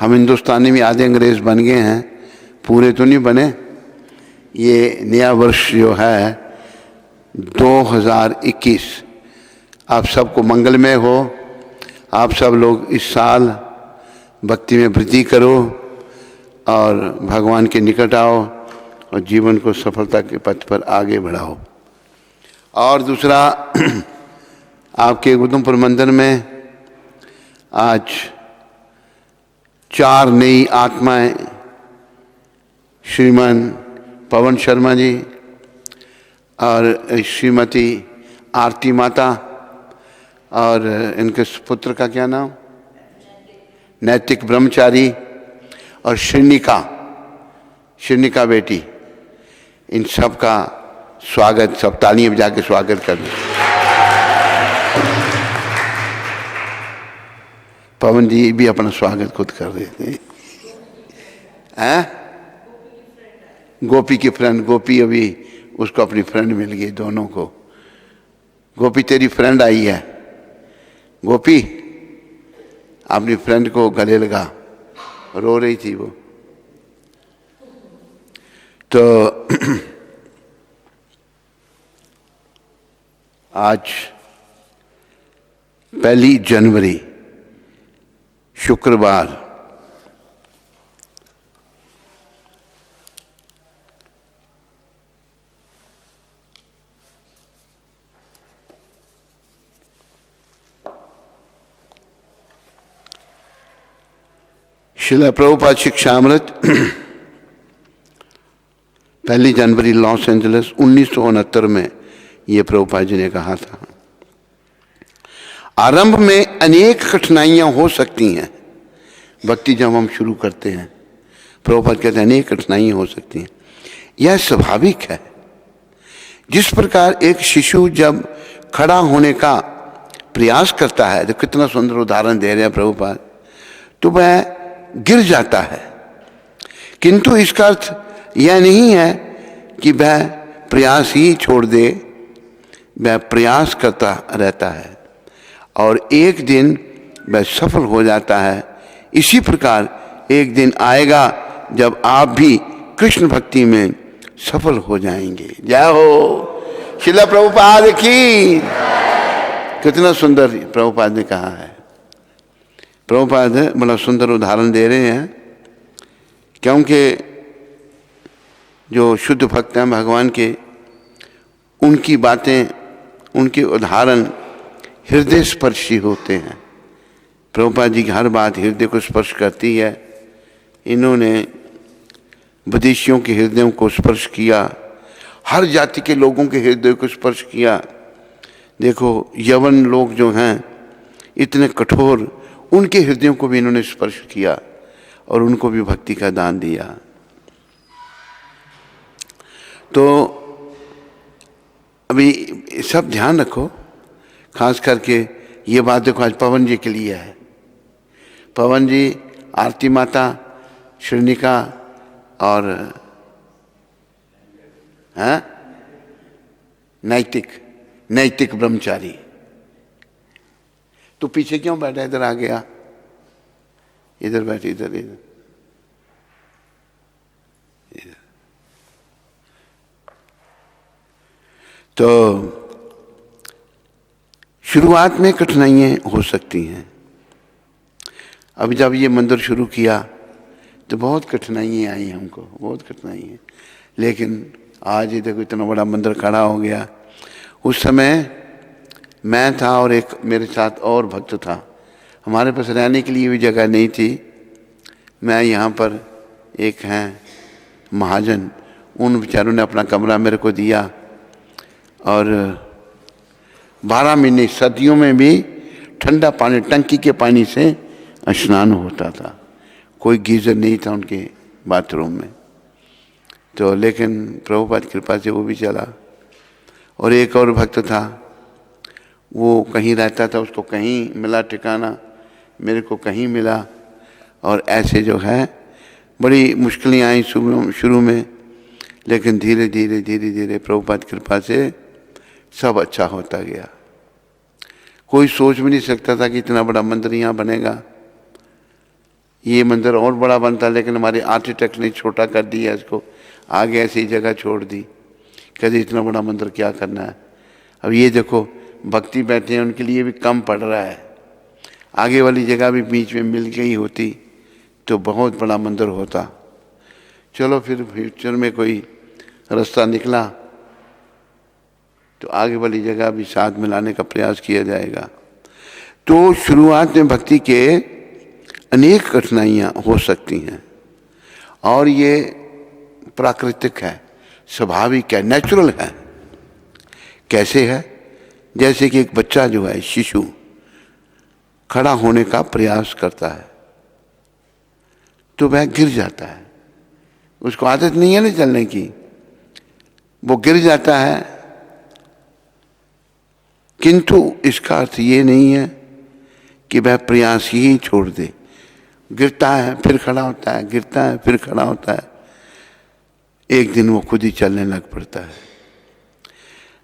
हम हिंदुस्तानी भी आधे अंग्रेज बन गए हैं, पूरे तो नहीं बने। ये नया वर्ष जो है 2021 आप सबको मंगलमय हो। आप सब लोग इस साल भक्ति में वृद्धि करो और भगवान के निकट आओ और जीवन को सफलता के पथ पर आगे बढ़ाओ। और दूसरा, आपके उधमपुर मंदिर में आज 4 नई आत्माएं, श्रीमान पवन शर्मा जी और श्रीमती आरती माता और इनके पुत्र का क्या नाम, नैतिक ब्रह्मचारी, और श्रीनिका बेटी, इन सब का स्वागत, सब तालियां बजा के स्वागत कर दें। पवन जी भी अपना स्वागत खुद कर देते हैं। गोपी की फ्रेंड, गोपी अभी उसको अपनी फ्रेंड मिल गई, दोनों को। गोपी तेरी फ्रेंड आई है, गोपी अपनी फ्रेंड को गले लगा, रो रही थी वो। तो आज 1 जनवरी शुक्रवार, श्रील प्रभुपाद शिक्षामृत 1 जनवरी लॉस एंजलिस 1969 में ये प्रभुपाद जी ने कहा था। आरंभ में अनेक कठिनाइयां हो सकती हैं, भक्ति जब हम शुरू करते हैं, प्रभुपाद कहते हैं अनेक कठिनाइयां हो सकती हैं, यह स्वाभाविक है। जिस प्रकार एक शिशु जब खड़ा होने का प्रयास करता है, तो कितना सुंदर उदाहरण दे रहे हैं प्रभुपाद, तो वह गिर जाता है, किंतु इसका अर्थ यह नहीं है कि वह प्रयास ही छोड़ दे, वह प्रयास करता रहता है और एक दिन वह सफल हो जाता है। इसी प्रकार एक दिन आएगा जब आप भी कृष्ण भक्ति में सफल हो जाएंगे। जय हो श्रील प्रभुपाद की। कितना सुंदर प्रभुपाद ने कहा है। प्रभुपाद बड़ा सुंदर उदाहरण दे रहे हैं, क्योंकि जो शुद्ध भक्त हैं भगवान के, उनकी बातें, उनके उदाहरण हृदय स्पर्शी होते हैं। प्रभुपाद जी की हर बात हृदय को स्पर्श करती है। इन्होंने विदेशियों के हृदयों को स्पर्श किया, हर जाति के लोगों के हृदय को स्पर्श किया। देखो यवन लोग जो हैं इतने कठोर, उनके हृदयों को भी इन्होंने स्पर्श किया और उनको भी भक्ति का दान दिया। तो अभी सब ध्यान रखो, खास करके ये बात देखो आज पवन जी के लिए है। पवन जी, आरती माता, श्रीनिका और नैतिक ब्रह्मचारी। तो पीछे क्यों बैठा, इधर आ गया, इधर बैठ, इधर इधर इधर। तो शुरुआत में कठिनाइयाँ हो सकती हैं। अभी जब ये मंदिर शुरू किया तो बहुत कठिनाइयाँ आई हमको, बहुत कठिनाइयाँ, लेकिन आज ये देखो इतना बड़ा मंदिर खड़ा हो गया। उस समय मैं था और एक मेरे साथ और भक्त था, हमारे पास रहने के लिए भी जगह नहीं थी। मैं यहाँ पर एक हैं महाजन, उन बेचारों ने अपना कमरा मेरे को दिया और 12 महीने सर्दियों में भी ठंडा पानी, टंकी के पानी से स्नान होता था। कोई गीज़र नहीं था उनके बाथरूम में। तो लेकिन प्रभुपाद कृपा से वो भी चला। और एक और भक्त था, वो कहीं रहता था, उसको कहीं मिला ठिकाना, मेरे को कहीं मिला। और ऐसे जो है बड़ी मुश्किलें आई शुरू में, लेकिन धीरे धीरे प्रभुपाद कृपा से सब अच्छा होता गया। कोई सोच भी नहीं सकता था कि इतना बड़ा मंदिर यहाँ बनेगा। ये मंदिर और बड़ा बनता, लेकिन हमारे आर्किटेक्ट ने छोटा कर दिया इसको, आगे ऐसी जगह छोड़ दी। कहते इतना बड़ा मंदिर क्या करना है। अब ये देखो भक्ति बैठे हैं, उनके लिए भी कम पड़ रहा है। आगे वाली जगह भी बीच में मिल गई होती तो बहुत बड़ा मंदिर होता। चलो फिर फ्यूचर में कोई रास्ता निकला तो आगे वाली जगह भी साथ मिलाने का प्रयास किया जाएगा। तो शुरुआत में भक्ति के अनेक कठिनाइयाँ हो सकती हैं और ये प्राकृतिक है, स्वाभाविक है, नेचुरल है। कैसे है? जैसे कि एक बच्चा जो है, शिशु खड़ा होने का प्रयास करता है तो वह गिर जाता है, उसको आदत नहीं है ना चलने की, वो गिर जाता है। किंतु इसका अर्थ ये नहीं है कि वह प्रयास ही छोड़ दे। गिरता है फिर खड़ा होता है, गिरता है फिर खड़ा होता है, एक दिन वो खुद ही चलने लग पड़ता है।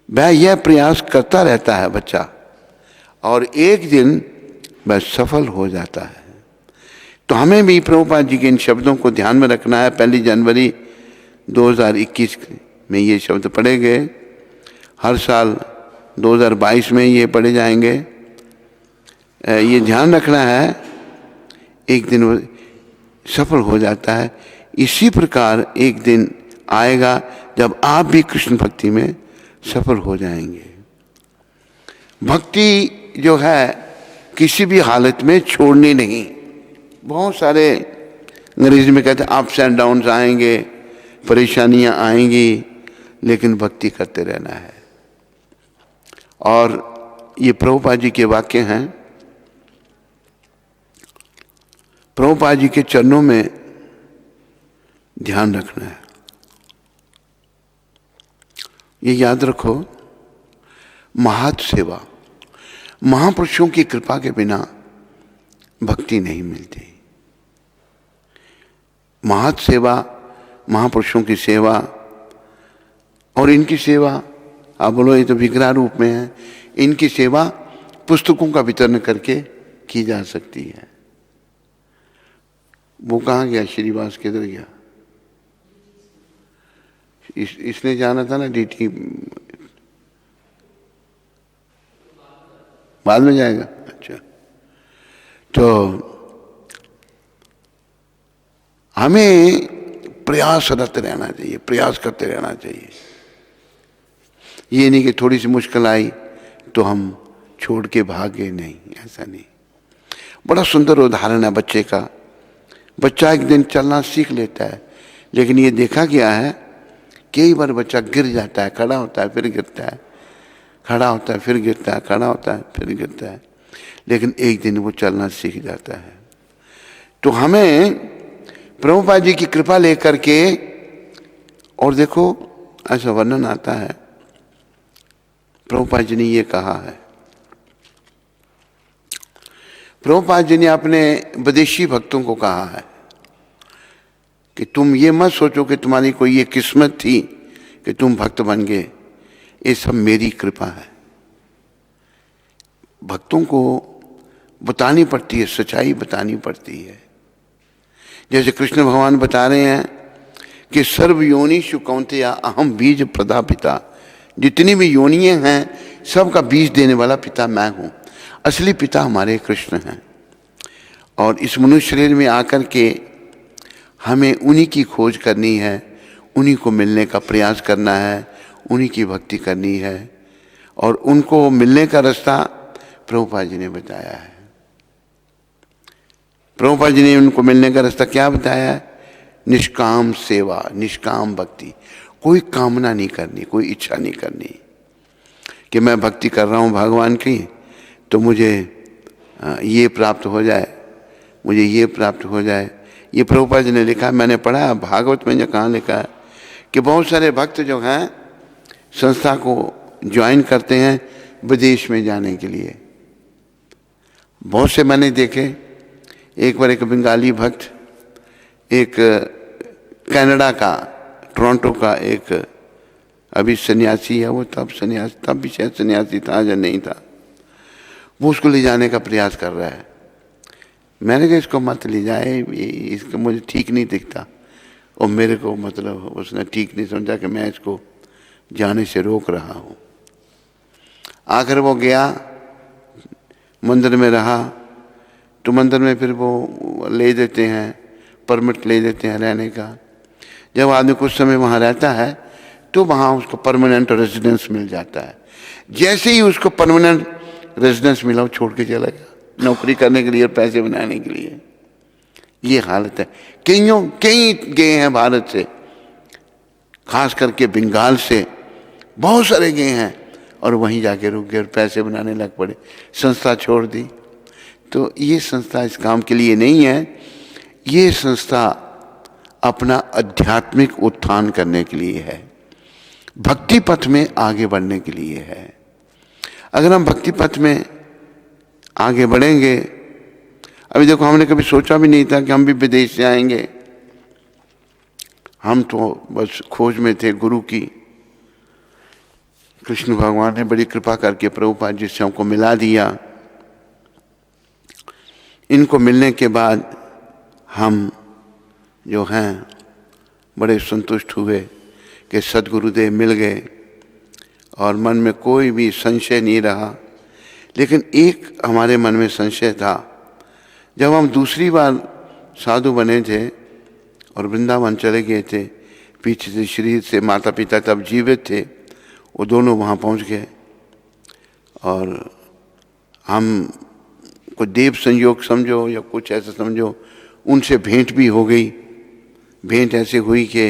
वह यह प्रयास करता रहता है बच्चा और एक दिन वह सफल हो जाता है। तो हमें भी प्रभुपाद जी के इन शब्दों को ध्यान में रखना है। 1 जनवरी 2021 में ये शब्द पढ़े गए, हर साल 2022 में ये पढ़े जाएंगे। ये ध्यान रखना है, एक दिन वो सफल हो जाता है। इसी प्रकार एक दिन आएगा जब आप भी कृष्ण भक्ति में सफल हो जाएंगे। भक्ति जो है किसी भी हालत में छोड़नी नहीं। बहुत सारे अंग्रेजी में कहते हैं अप्स एंड डाउन्स आएंगे, परेशानियां आएंगी, लेकिन भक्ति करते रहना है। और ये प्रभुपाद जी के वाक्य हैं। प्रभुपाद जी के चरणों में ध्यान रखना है। ये याद रखो, महत् सेवा, महापुरुषों की कृपा के बिना भक्ति नहीं मिलती। महत् सेवा, महापुरुषों की सेवा, और इनकी सेवा आप बोलो ये तो विग्रह रूप में है, इनकी सेवा पुस्तकों का वितरण करके की जा सकती है। वो कहाँ गया? श्रीवास किधर गया? इसने जाना था ना डीटी, बाद में जाएगा। अच्छा, तो हमें प्रयासरत रहना चाहिए, प्रयास करते रहना चाहिए। ये नहीं कि थोड़ी सी मुश्किल आई तो हम छोड़ के भागे, नहीं, ऐसा नहीं। बड़ा सुंदर उदाहरण है बच्चे का। बच्चा एक दिन चलना सीख लेता है, लेकिन ये देखा गया है कई बार बच्चा गिर जाता है, खड़ा होता है फिर गिरता है, खड़ा होता है फिर गिरता है, खड़ा होता है फिर गिरता है, लेकिन एक दिन वो चलना सीख जाता है। तो हमें प्रभुपाद जी की कृपा लेकर के, और देखो ऐसा वर्णन आता है, प्रभुपाद जी ने ये कहा है, प्रभुपाद जी ने अपने विदेशी भक्तों को कहा है कि तुम ये मत सोचो कि तुम्हारी कोई ये किस्मत थी कि तुम भक्त बन गए, ये सब मेरी कृपा है। भक्तों को बतानी पड़ती है, सच्चाई बतानी पड़ती है। जैसे कृष्ण भगवान बता रहे हैं कि सर्व योनिषु कौन्तेय अहम बीज प्रदापिता, जितनी भी योनियां हैं सबका बीज देने वाला पिता मैं हूँ। असली पिता हमारे कृष्ण हैं, और इस मनुष्य शरीर में आकर के हमें उन्हीं की खोज करनी है, उन्हीं को मिलने का प्रयास करना है, उन्हीं की भक्ति करनी है, और उनको मिलने का रास्ता प्रभुपाद जी ने बताया है। प्रभुपाद जी ने उनको मिलने का रास्ता क्या बताया है? निष्काम सेवा, निष्काम भक्ति। कोई कामना नहीं करनी, कोई इच्छा नहीं करनी कि मैं भक्ति कर रहा हूँ भगवान की तो मुझे ये प्राप्त हो जाए, मुझे ये प्राप्त हो जाए। ये प्रभुपाद जी ने लिखा, मैंने पढ़ा है भागवत में, जो कहाँ लिखा है कि बहुत सारे भक्त जो हैं संस्था को ज्वाइन करते हैं विदेश में जाने के लिए। बहुत से मैंने देखे। एक बार एक बंगाली भक्त, एक कनाडा का, टोरंटो का एक अभी सन्यासी है, वो तब भी शायद सन्यासी था या नहीं था, वो उसको ले जाने का प्रयास कर रहा है। मैंने कहा इसको मत ले जाए, इसको मुझे ठीक नहीं दिखता। और मेरे को मतलब उसने ठीक नहीं समझा कि मैं इसको जाने से रोक रहा हूँ। आखिर वो गया, मंदिर में रहा, तो मंदिर में फिर वो ले देते हैं, परमिट ले देते हैं रहने का। जब आदमी कुछ समय वहाँ रहता है तो वहाँ उसको परमानेंट रेजिडेंस मिल जाता है। जैसे ही उसको परमानेंट रेजिडेंस मिला वो छोड़ के चला गया, नौकरी करने के लिए, पैसे बनाने के लिए। ये हालत है। कई गए हैं भारत से, खास करके बंगाल से बहुत सारे गए हैं, और वहीं जाके रुक गए और पैसे बनाने लग पड़े, संस्था छोड़ दी। तो ये संस्था इस काम के लिए नहीं है। ये संस्था अपना आध्यात्मिक उत्थान करने के लिए है, भक्ति पथ में आगे बढ़ने के लिए है। अगर हम भक्ति पथ में आगे बढ़ेंगे, अभी देखो हमने कभी सोचा भी नहीं था कि हम भी विदेश से आएंगे। हम तो बस खोज में थे गुरु की। कृष्ण भगवान ने बड़ी कृपा करके प्रभुपाद जी से हमको मिला दिया। इनको मिलने के बाद हम जो हैं बड़े संतुष्ट हुए कि सद्गुरुदेव मिल गए, और मन में कोई भी संशय नहीं रहा। लेकिन एक हमारे मन में संशय था, जब हम दूसरी बार साधु बने थे और वृंदावन चले गए थे, पीछे से शरीर से माता पिता तब जीवित थे, वो दोनों वहाँ पहुँच गए, और हम को देव संयोग समझो या कुछ ऐसा समझो, उनसे भेंट भी हो गई। भेंट ऐसे हुई कि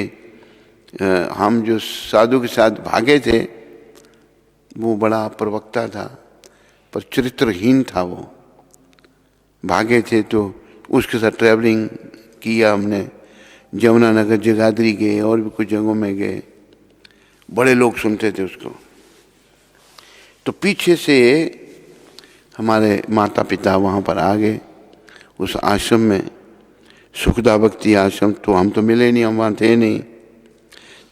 हम जो साधु के साथ भागे थे वो बड़ा प्रवक्ता था, पर चरित्रहीन था। वो भागे थे तो उसके साथ ट्रैवलिंग किया हमने, जमुनानगर, जगाधरी गए, और भी कुछ जगहों में गए। बड़े लोग सुनते थे उसको। तो पीछे से हमारे माता पिता वहाँ पर आ गए उस आश्रम में, सुखदा भक्ति आश्रम। तो हम तो मिले नहीं, हम वहाँ थे नहीं।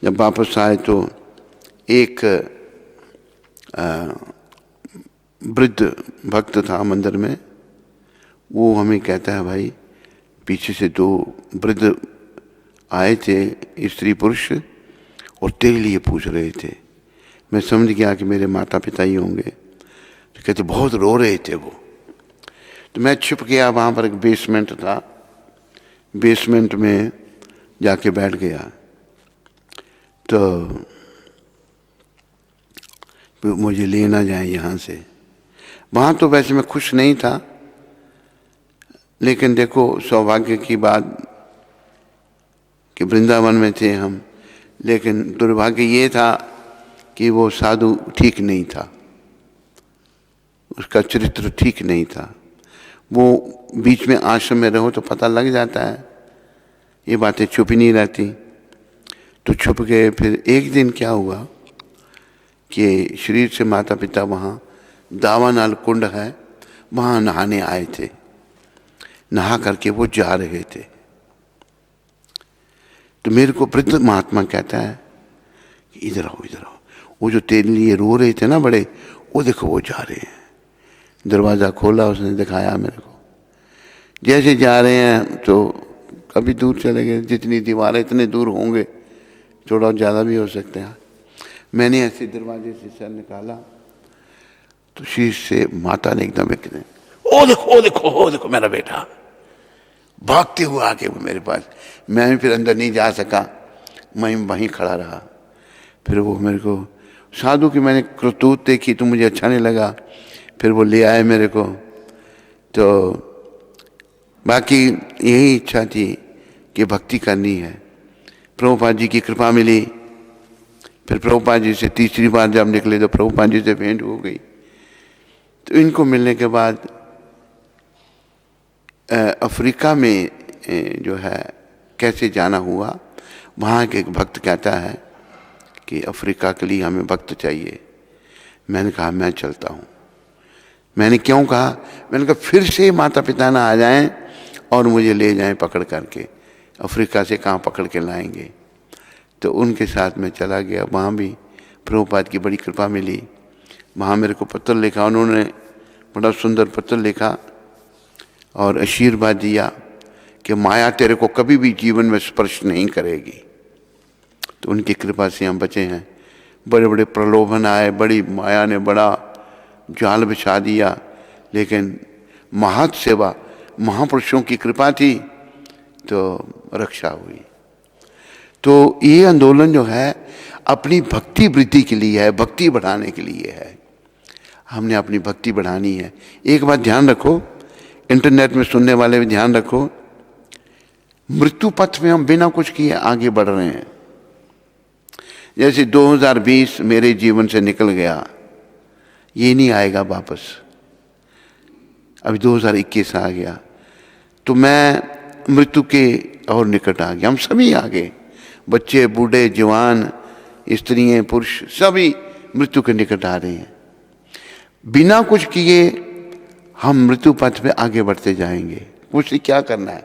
जब वापस आए तो एक वृद्ध भक्त था मंदिर में, वो हमें कहता है, भाई पीछे से दो वृद्ध आए थे, स्त्री पुरुष, और तेरे लिए पूछ रहे थे। मैं समझ गया कि मेरे माता पिता ही होंगे। तो कहते बहुत रो रहे थे वो। तो मैं छुप गया, वहाँ पर एक बेसमेंट था, बेसमेंट में जाके बैठ गया। तो मुझे लेना जाए यहाँ से। वहाँ तो वैसे मैं खुश नहीं था, लेकिन देखो सौभाग्य की बात कि वृंदावन में थे हम, लेकिन दुर्भाग्य ये था कि वो साधु ठीक नहीं था, उसका चरित्र ठीक नहीं था। वो बीच में आश्रम में रहो तो पता लग जाता है, ये बातें छुपी नहीं रहती। तो छुप गए। फिर एक दिन क्या हुआ कि शरीर से माता पिता वहाँ दावानाल कुंड है, वहाँ नहाने आए थे। नहा करके वो जा रहे थे, तो मेरे को वृद्ध महात्मा कहता है कि इधर आओ, इधर आओ। वो जो तेरे लिए रो रहे थे ना बड़े, वो देखो वो जा रहे हैं। दरवाज़ा खोला, उसने दिखाया मेरे को। जैसे जा रहे हैं तो कभी दूर चले गए, जितनी दीवारें इतने दूर होंगे, थोड़ा ज़्यादा भी हो सकते हैं। मैंने ऐसे दरवाजे से सर निकाला तो शीश से माता ने एकदम एक ओ देखो, ओ देखो, ओ देखो मेरा बेटा, भागते हुए आके वो मेरे पास। मैं भी फिर अंदर नहीं जा सका, मैं वहीं खड़ा रहा। फिर वो मेरे को साधु की मैंने करतूत देखी तो मुझे अच्छा नहीं लगा, फिर वो ले आए मेरे को। तो बाकी यही इच्छा थी कि भक्ति करनी है। प्रभुपाद जी की कृपा मिली। फिर प्रभुपाद जी से तीसरी बार जब निकले तो प्रभुपाद जी से भेंट हो गई। तो इनको मिलने के बाद अफ्रीका में जो है कैसे जाना हुआ, वहाँ के एक भक्त कहता है कि अफ्रीका के लिए हमें भक्त चाहिए। मैंने कहा मैं चलता हूँ। मैंने क्यों कहा? मैंने कहा फिर से माता पिता ना आ जाएं और मुझे ले जाएं पकड़ करके। अफ्रीका से कहाँ पकड़ के लाएंगे। तो उनके साथ मैं चला गया। वहाँ भी प्रभुपाद की बड़ी कृपा मिली। वहाँ मेरे को पत्र लिखा उन्होंने, बड़ा सुंदर पत्र लिखा और आशीर्वाद दिया कि माया तेरे को कभी भी जीवन में स्पर्श नहीं करेगी। तो उनकी कृपा से हम बचे हैं। बड़े बड़े प्रलोभन आए, बड़ी माया ने बड़ा जाल बिछा दिया, लेकिन महत् सेवा, महापुरुषों की कृपा थी तो रक्षा हुई। तो ये आंदोलन जो है अपनी भक्ति वृद्धि के लिए है, भक्ति बढ़ाने के लिए है। हमने अपनी भक्ति बढ़ानी है। एक बात ध्यान रखो, इंटरनेट में सुनने वाले भी ध्यान रखो, मृत्यु पथ में हम बिना कुछ किए आगे बढ़ रहे हैं। जैसे 2020 मेरे जीवन से निकल गया, ये नहीं आएगा वापस। अभी 2021 आ गया तो मैं मृत्यु के और निकट आ गया। हम सभी आगे, बच्चे, बूढ़े, जवान, स्त्रियां, पुरुष, सभी मृत्यु के निकट आ रहे हैं। बिना कुछ किए हम मृत्यु पथ पे आगे बढ़ते जाएंगे। कुछ ही क्या करना है,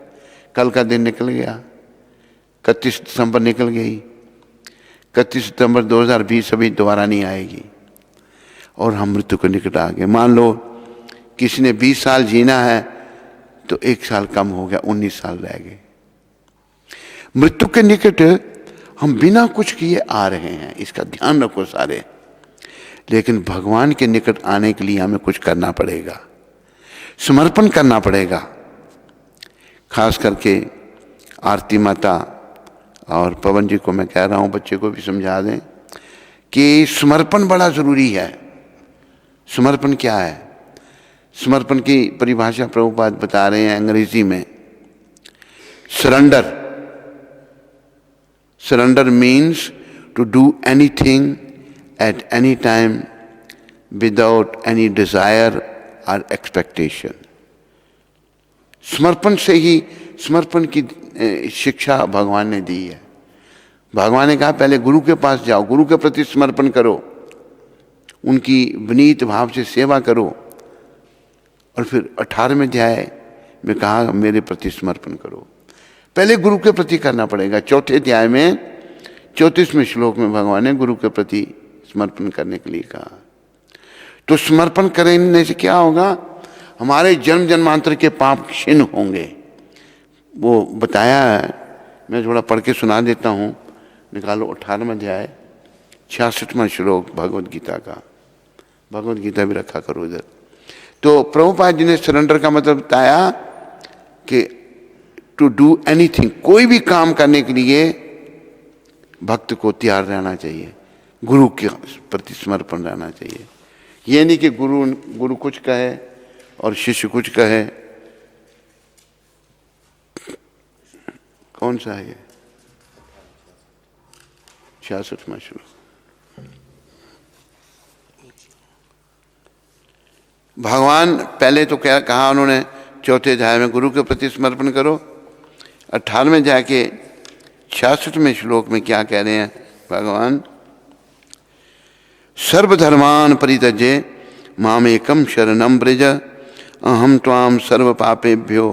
कल का दिन निकल गया, 31 दिसंबर निकल गई, 31 सितंबर 2020 अभी दोबारा नहीं आएगी और हम मृत्यु के निकट आ गए। मान लो किसी ने 20 साल जीना है तो 1 साल कम हो गया, 19 साल रह गए। मृत्यु के निकट हम बिना कुछ किए आ रहे हैं, इसका ध्यान रखो सारे। लेकिन भगवान के निकट आने के लिए हमें कुछ करना पड़ेगा, समर्पण करना पड़ेगा। खास करके आरती माता और पवन जी को मैं कह रहा हूं, बच्चे को भी समझा दें कि समर्पण बड़ा जरूरी है। समर्पण क्या है? समर्पण की परिभाषा प्रभुपाद बता रहे हैं अंग्रेजी में, surrender. Surrender means to do anything at any time without any desire और एक्सपेक्टेशन। समर्पण से ही, समर्पण की शिक्षा भगवान ने दी है। भगवान ने कहा पहले गुरु के पास जाओ, गुरु के प्रति समर्पण करो, उनकी विनीत भाव से सेवा करो, और फिर 18वें अध्याय में कहा मेरे प्रति समर्पण करो। पहले गुरु के प्रति करना पड़ेगा। 4थे अध्याय में 34वें श्लोक में भगवान ने गुरु के प्रति समर्पण करने के लिए कहा। तो समर्पण करने से क्या होगा? हमारे जन्म जन्मांतर के पाप क्षीण होंगे। वो बताया है, मैं थोड़ा पढ़ के सुना देता हूँ। निकालो 18वां अध्याय 66वां श्लोक भगवद गीता का। भगवद गीता भी रखा करो इधर। तो प्रभुपाद जी ने सरेंडर का मतलब बताया कि टू डू एनीथिंग, कोई भी काम करने के लिए भक्त को तैयार रहना चाहिए, गुरु के प्रति समर्पण रहना चाहिए। ये नहीं कि गुरु कुछ कहे और शिष्य कुछ कहे। कौन सा है ये? 66वां श्लोक। भगवान पहले तो क्या कहा उन्होंने 4थे अध्याय में गुरु के प्रति समर्पण करो। 18वें जाके 66वें श्लोक में क्या कह रहे हैं भगवान? सर्वधर्मान परित्यज्य मामेकम शरणम ब्रज अहम त्वाम सर्व पापेभ्यो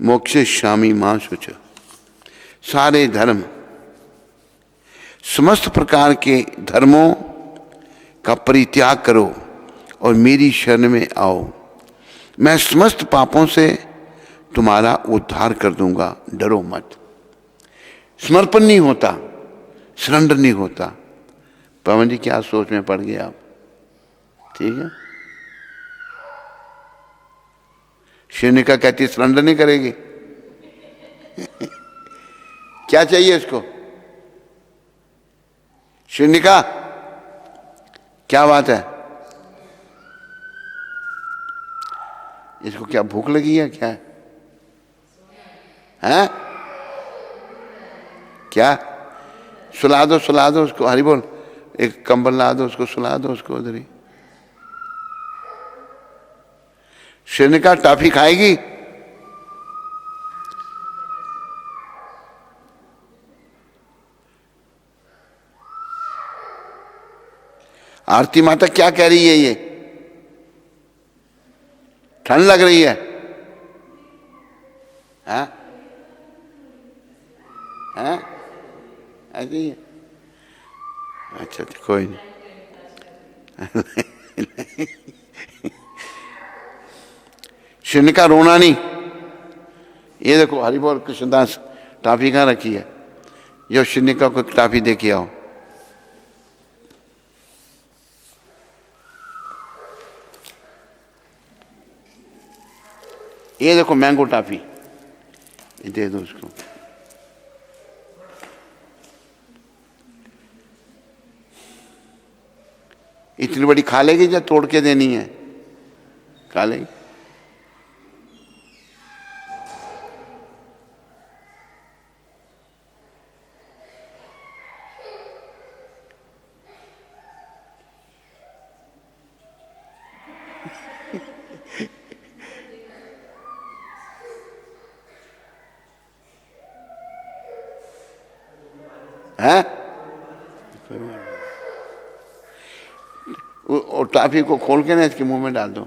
मोक्षयिष्यामि मा शुच। सारे धर्म, समस्त प्रकार के धर्मों का परित्याग करो और मेरी शरण में आओ, मैं समस्त पापों से तुम्हारा उद्धार कर दूंगा, डरो मत। समर्पण नहीं होता, सरेंडर नहीं होता। पवन जी क्या सोच में पड़ गए आप? ठीक है, शिवनिका कहती सरेंडर नहीं करेगी। क्या चाहिए इसको? शिवनिका क्या बात है? इसको क्या भूख लगी है क्या? हैं? क्या? सुला दो उसको, हरी बोल। एक कंबल ला दो उसको, सुला दो उसको उधर ही। शिवनिका टॉफी खाएगी? आरती माता क्या कह रही है? ये ठंड लग रही है? हाँ हाँ, ऐसे ही है। अच्छा कोई नहीं। शिवनिका रोना नहीं, ये देखो हरि बोल कृष्णदास टाफी कहाँ रखी है, यो शिन्निका को टाफी दे के आओ। ये देखो मैंगो टाफी, ये दे दो उसको। इतनी बड़ी खा लेगी या तोड़ के देनी है? खा लेगी। है और टाफी को खोल के ना इसके मुंह में डाल दो।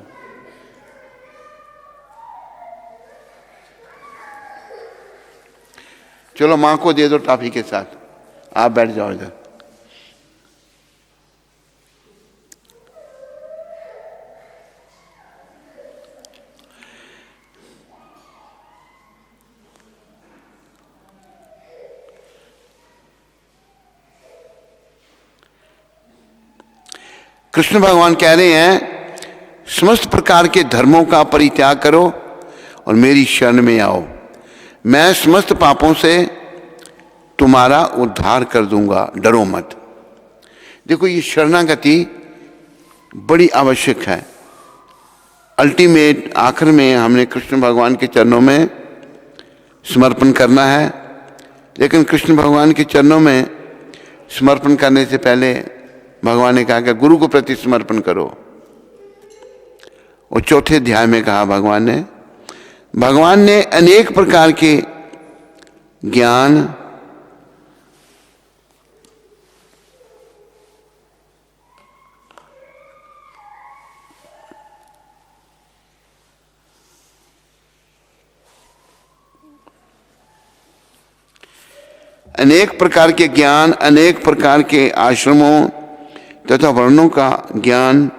चलो माँ को दे दो टाफी के साथ, आप बैठ जाओ इधर। कृष्ण भगवान कह रहे हैं समस्त प्रकार के धर्मों का परित्याग करो और मेरी शरण में आओ, मैं समस्त पापों से तुम्हारा उद्धार कर दूंगा, डरो मत। देखो ये शरणागति बड़ी आवश्यक है। अल्टीमेट आखिर में हमने कृष्ण भगवान के चरणों में समर्पण करना है, लेकिन कृष्ण भगवान के चरणों में समर्पण करने से पहले भगवान ने कहा कि गुरु को प्रति समर्पण करो। और चौथे अध्याय में कहा भगवान ने अनेक प्रकार के ज्ञान, अनेक प्रकार के आश्रमों तथा वर्णों का ज्ञान,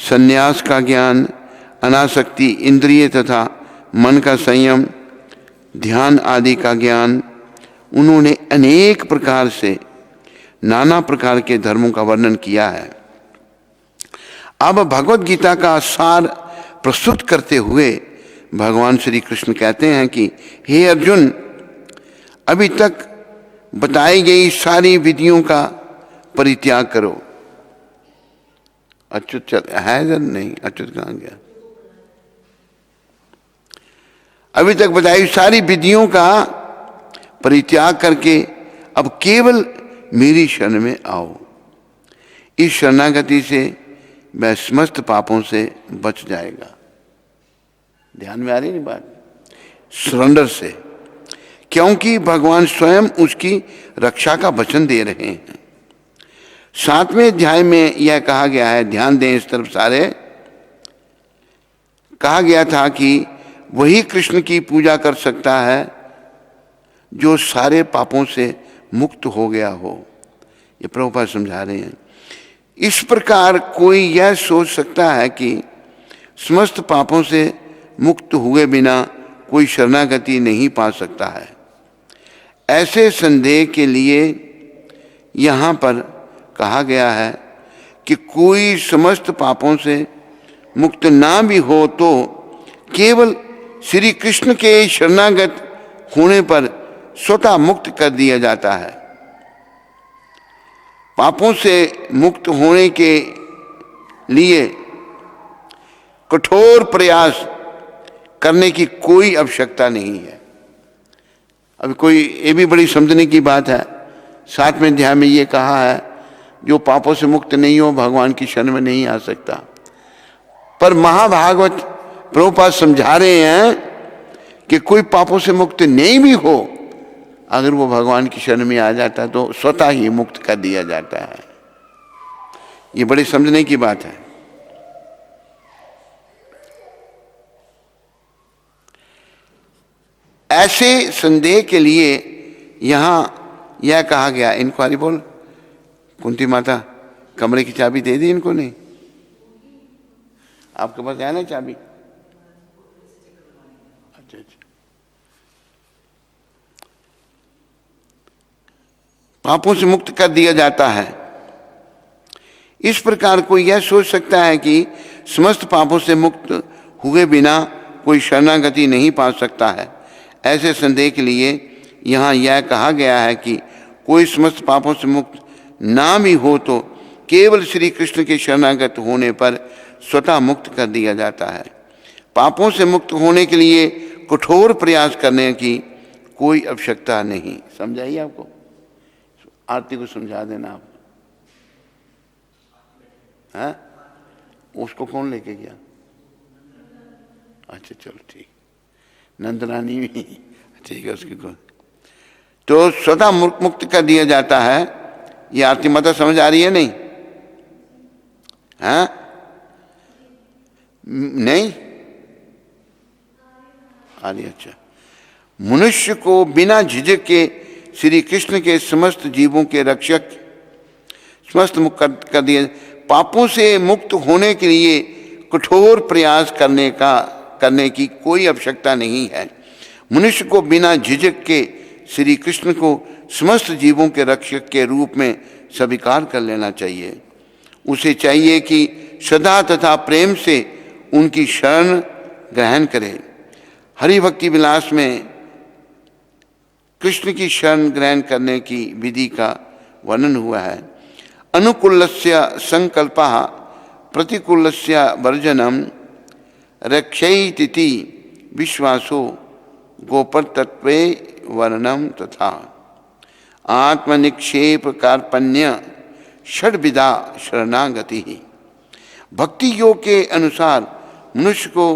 संन्यास का ज्ञान, अनासक्ति, इंद्रिय तथा मन का संयम, ध्यान आदि का ज्ञान, उन्होंने अनेक प्रकार से नाना प्रकार के धर्मों का वर्णन किया है। अब भगवत गीता का सार प्रस्तुत करते हुए भगवान श्री कृष्ण कहते हैं कि हे अर्जुन, अभी तक बताई गई सारी विधियों का परित्याग करो। अच्युत चल है इधर? नहीं, अच्युत कहाँ गया? अभी तक बताई सारी विधियों का परित्याग करके अब केवल मेरी शरण में आओ। इस शरणागति से वह समस्त पापों से बच जाएगा। ध्यान में आ रही नहीं बात? सरेंडर से, क्योंकि भगवान स्वयं उसकी रक्षा का वचन दे रहे हैं। 7वें अध्याय में यह कहा गया है, ध्यान दें इस तरफ सारे, कहा गया था कि वही कृष्ण की पूजा कर सकता है जो सारे पापों से मुक्त हो गया हो। ये प्रभुपाद समझा रहे हैं। इस प्रकार कोई यह सोच सकता है कि समस्त पापों से मुक्त हुए बिना कोई शरणागति नहीं पा सकता है। ऐसे संदेह के लिए यहाँ पर कहा गया है कि कोई समस्त पापों से मुक्त ना भी हो तो केवल श्री कृष्ण के शरणागत होने पर स्वतः मुक्त कर दिया जाता है। पापों से मुक्त होने के लिए कठोर प्रयास करने की कोई आवश्यकता नहीं है। अब कोई ये भी बड़ी समझने की बात है। 7वें अध्याय में ये कहा है जो पापों से मुक्त नहीं हो भगवान की शरण में नहीं आ सकता। पर महाभागवत प्रभुपाद समझा रहे हैं कि कोई पापों से मुक्त नहीं भी हो, अगर वो भगवान की शरण में आ जाता है तो स्वतः ही मुक्त कर दिया जाता है। ये बड़ी समझने की बात है। ऐसे संदेह के लिए यहां यह कहा गया, इनको हरि बोल, कुंती माता कमरे की चाबी दे दी इनको? नहीं, आपके पास है ना चाबी? अच्छा अच्छा, पापों से मुक्त कर दिया जाता है। इस प्रकार कोई यह सोच सकता है कि समस्त पापों से मुक्त हुए बिना कोई शरणागति नहीं पा सकता है। ऐसे संदेह के लिए यहाँ यह कहा गया है कि कोई समस्त पापों से मुक्त ना भी हो तो केवल श्री कृष्ण के शरणागत होने पर स्वतः मुक्त कर दिया जाता है। पापों से मुक्त होने के लिए कठोर प्रयास करने की कोई आवश्यकता नहीं। समझाइए, आपको आरती को समझा देना आप। हाँ, उसको कौन लेके गया? अच्छा चलो ठीक, नंदरानी भी ठीक है, उसकी कौन। तो स्वतः मुक्त कर दिया जाता है। ये आरती माता समझ आ रही है? नहीं? हाँ, नहीं आ रही? अच्छा। मनुष्य को बिना झिझक के श्री कृष्ण के समस्त जीवों के रक्षक समस्त मुक्त कर दिए। पापों से मुक्त होने के लिए कठोर प्रयास करने की कोई आवश्यकता नहीं है। मनुष्य को बिना झिझक के श्री कृष्ण को समस्त जीवों के रक्षक के रूप में स्वीकार कर लेना चाहिए। उसे चाहिए कि श्रद्धा तथा प्रेम से उनकी शरण ग्रहण करे। हरि भक्ति विलास में कृष्ण की शरण ग्रहण करने की विधि का वर्णन हुआ है। अनुकूलस्य संकल्पः प्रतिकूलस्य वर्जनम रक्षैति विश्वासो गोपर तत्वे वर्णनम तथा आत्मनिक्षेप कार्पण्य षड्विधा शरणागति ही। भक्ति योग के अनुसार मनुष्य को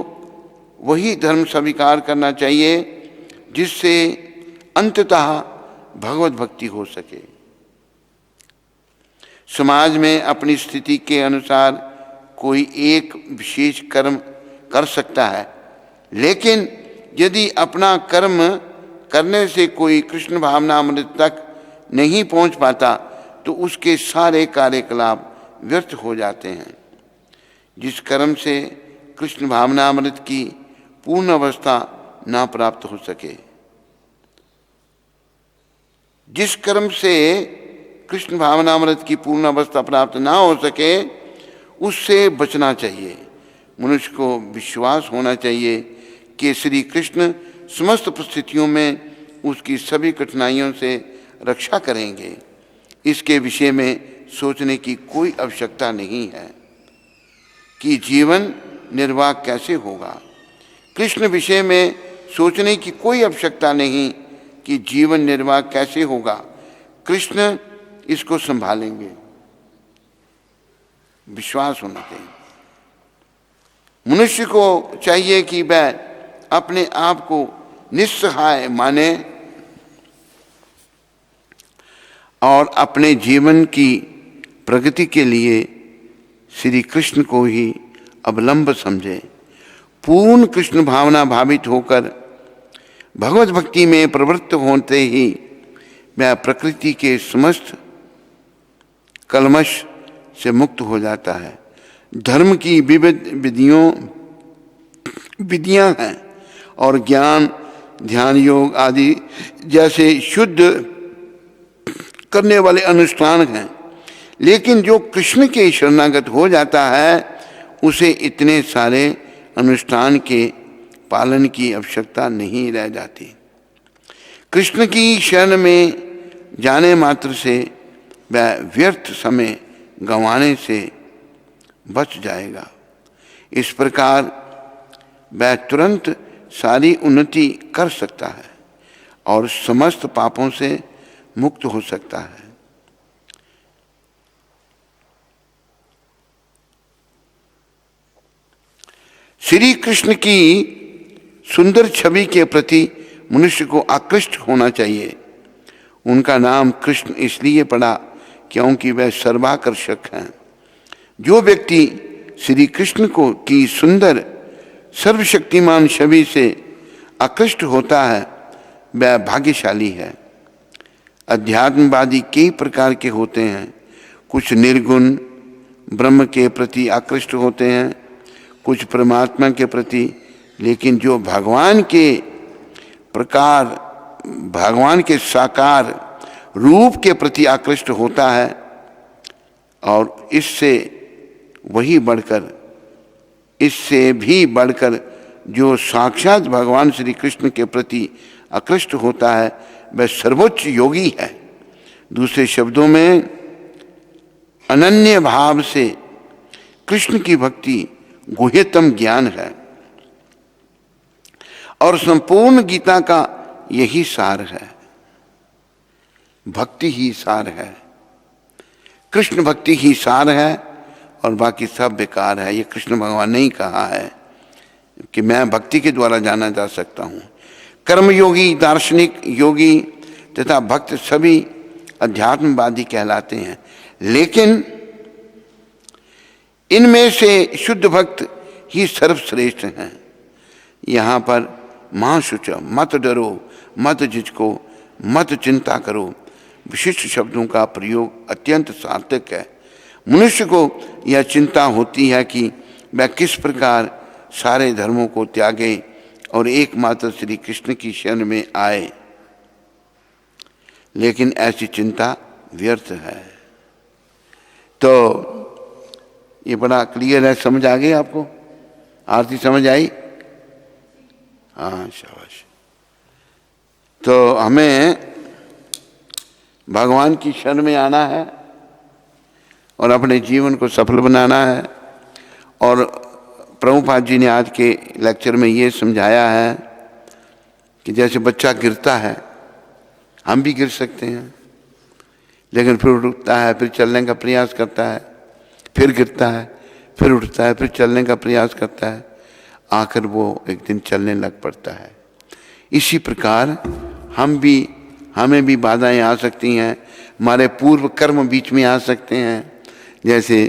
वही धर्म स्वीकार करना चाहिए जिससे अंततः भगवत भक्ति हो सके। समाज में अपनी स्थिति के अनुसार कोई एक विशेष कर्म कर सकता है, लेकिन यदि अपना कर्म करने से कोई कृष्ण भावनामृत तक नहीं पहुंच पाता तो उसके सारे कार्यकलाप व्यर्थ हो जाते हैं। जिस कर्म से कृष्ण भावनामृत की पूर्ण अवस्था ना प्राप्त हो सके, जिस कर्म से कृष्ण भावनामृत की पूर्ण अवस्था प्राप्त ना हो सके उससे बचना चाहिए। मनुष्य को विश्वास होना चाहिए कि श्री कृष्ण समस्त परिस्थितियों में उसकी सभी कठिनाइयों से रक्षा करेंगे। इसके विषय में सोचने की कोई आवश्यकता नहीं है कि जीवन निर्वाह कैसे होगा। कृष्ण विषय में सोचने की कोई आवश्यकता नहीं कि जीवन निर्वाह कैसे होगा। कृष्ण इसको संभालेंगे, विश्वास होना चाहिए। मनुष्य को चाहिए कि वह अपने आप को निस्सहाय माने और अपने जीवन की प्रगति के लिए श्री कृष्ण को ही अवलंब समझे। पूर्ण कृष्ण भावना भावित होकर भगवत भक्ति में प्रवृत्त होते ही वह प्रकृति के समस्त कलमश से मुक्त हो जाता है। धर्म की विविध विधियां हैं और ज्ञान ध्यान योग आदि जैसे शुद्ध करने वाले अनुष्ठान हैं, लेकिन जो कृष्ण के शरणागत हो जाता है उसे इतने सारे अनुष्ठान के पालन की आवश्यकता नहीं रह जाती। कृष्ण की शरण में जाने मात्र से वह व्यर्थ समय गंवाने से बच जाएगा। इस प्रकार वह तुरंत सारी उन्नति कर सकता है और समस्त पापों से मुक्त हो सकता है। श्री कृष्ण की सुंदर छवि के प्रति मनुष्य को आकृष्ट होना चाहिए। उनका नाम कृष्ण इसलिए पड़ा क्योंकि वह सर्वाकर्षक हैं। जो व्यक्ति श्री कृष्ण को की सुंदर सर्वशक्तिमान छवि से आकृष्ट होता है वह भाग्यशाली है। अध्यात्मवादी कई प्रकार के होते हैं। कुछ निर्गुण ब्रह्म के प्रति आकृष्ट होते हैं, कुछ परमात्मा के प्रति, लेकिन जो भगवान के साकार रूप के प्रति आकृष्ट होता है और इससे भी बढ़कर जो साक्षात भगवान श्री कृष्ण के प्रति आकृष्ट होता है वह सर्वोच्च योगी है। दूसरे शब्दों में अनन्य भाव से कृष्ण की भक्ति गुह्यतम ज्ञान है और संपूर्ण गीता का यही सार है। भक्ति ही सार है, कृष्ण भक्ति ही सार है और बाकी सब बेकार है। ये कृष्ण भगवान ने ही कहा है कि मैं भक्ति के द्वारा जाना जा सकता हूँ। कर्मयोगी, दार्शनिक योगी तथा भक्त सभी अध्यात्मवादी कहलाते हैं, लेकिन इनमें से शुद्ध भक्त ही सर्वश्रेष्ठ हैं। यहाँ पर महाशुच, मत डरो, मत झिझको, मत चिंता करो विशिष्ट शब्दों का प्रयोग अत्यंत सार्थक है। मनुष्य को यह चिंता होती है कि वह किस प्रकार सारे धर्मों को त्यागे और एकमात्र श्री कृष्ण की शरण में आए, लेकिन ऐसी चिंता व्यर्थ है। तो ये बड़ा क्लियर है, समझ आ गई आपको? आरती समझ आई? हाँ, शाबाश। तो हमें भगवान की शरण में आना है और अपने जीवन को सफल बनाना है। और प्रभुपाद जी ने आज के लेक्चर में ये समझाया है कि जैसे बच्चा गिरता है, हम भी गिर सकते हैं, लेकिन फिर उठता है, फिर चलने का प्रयास करता है, फिर गिरता है, फिर उठता है, फिर चलने का प्रयास करता है, आखिर वो एक दिन चलने लग पड़ता है। इसी प्रकार हमें भी बाधाएं आ सकती हैं, हमारे पूर्व कर्म बीच में आ सकते हैं। जैसे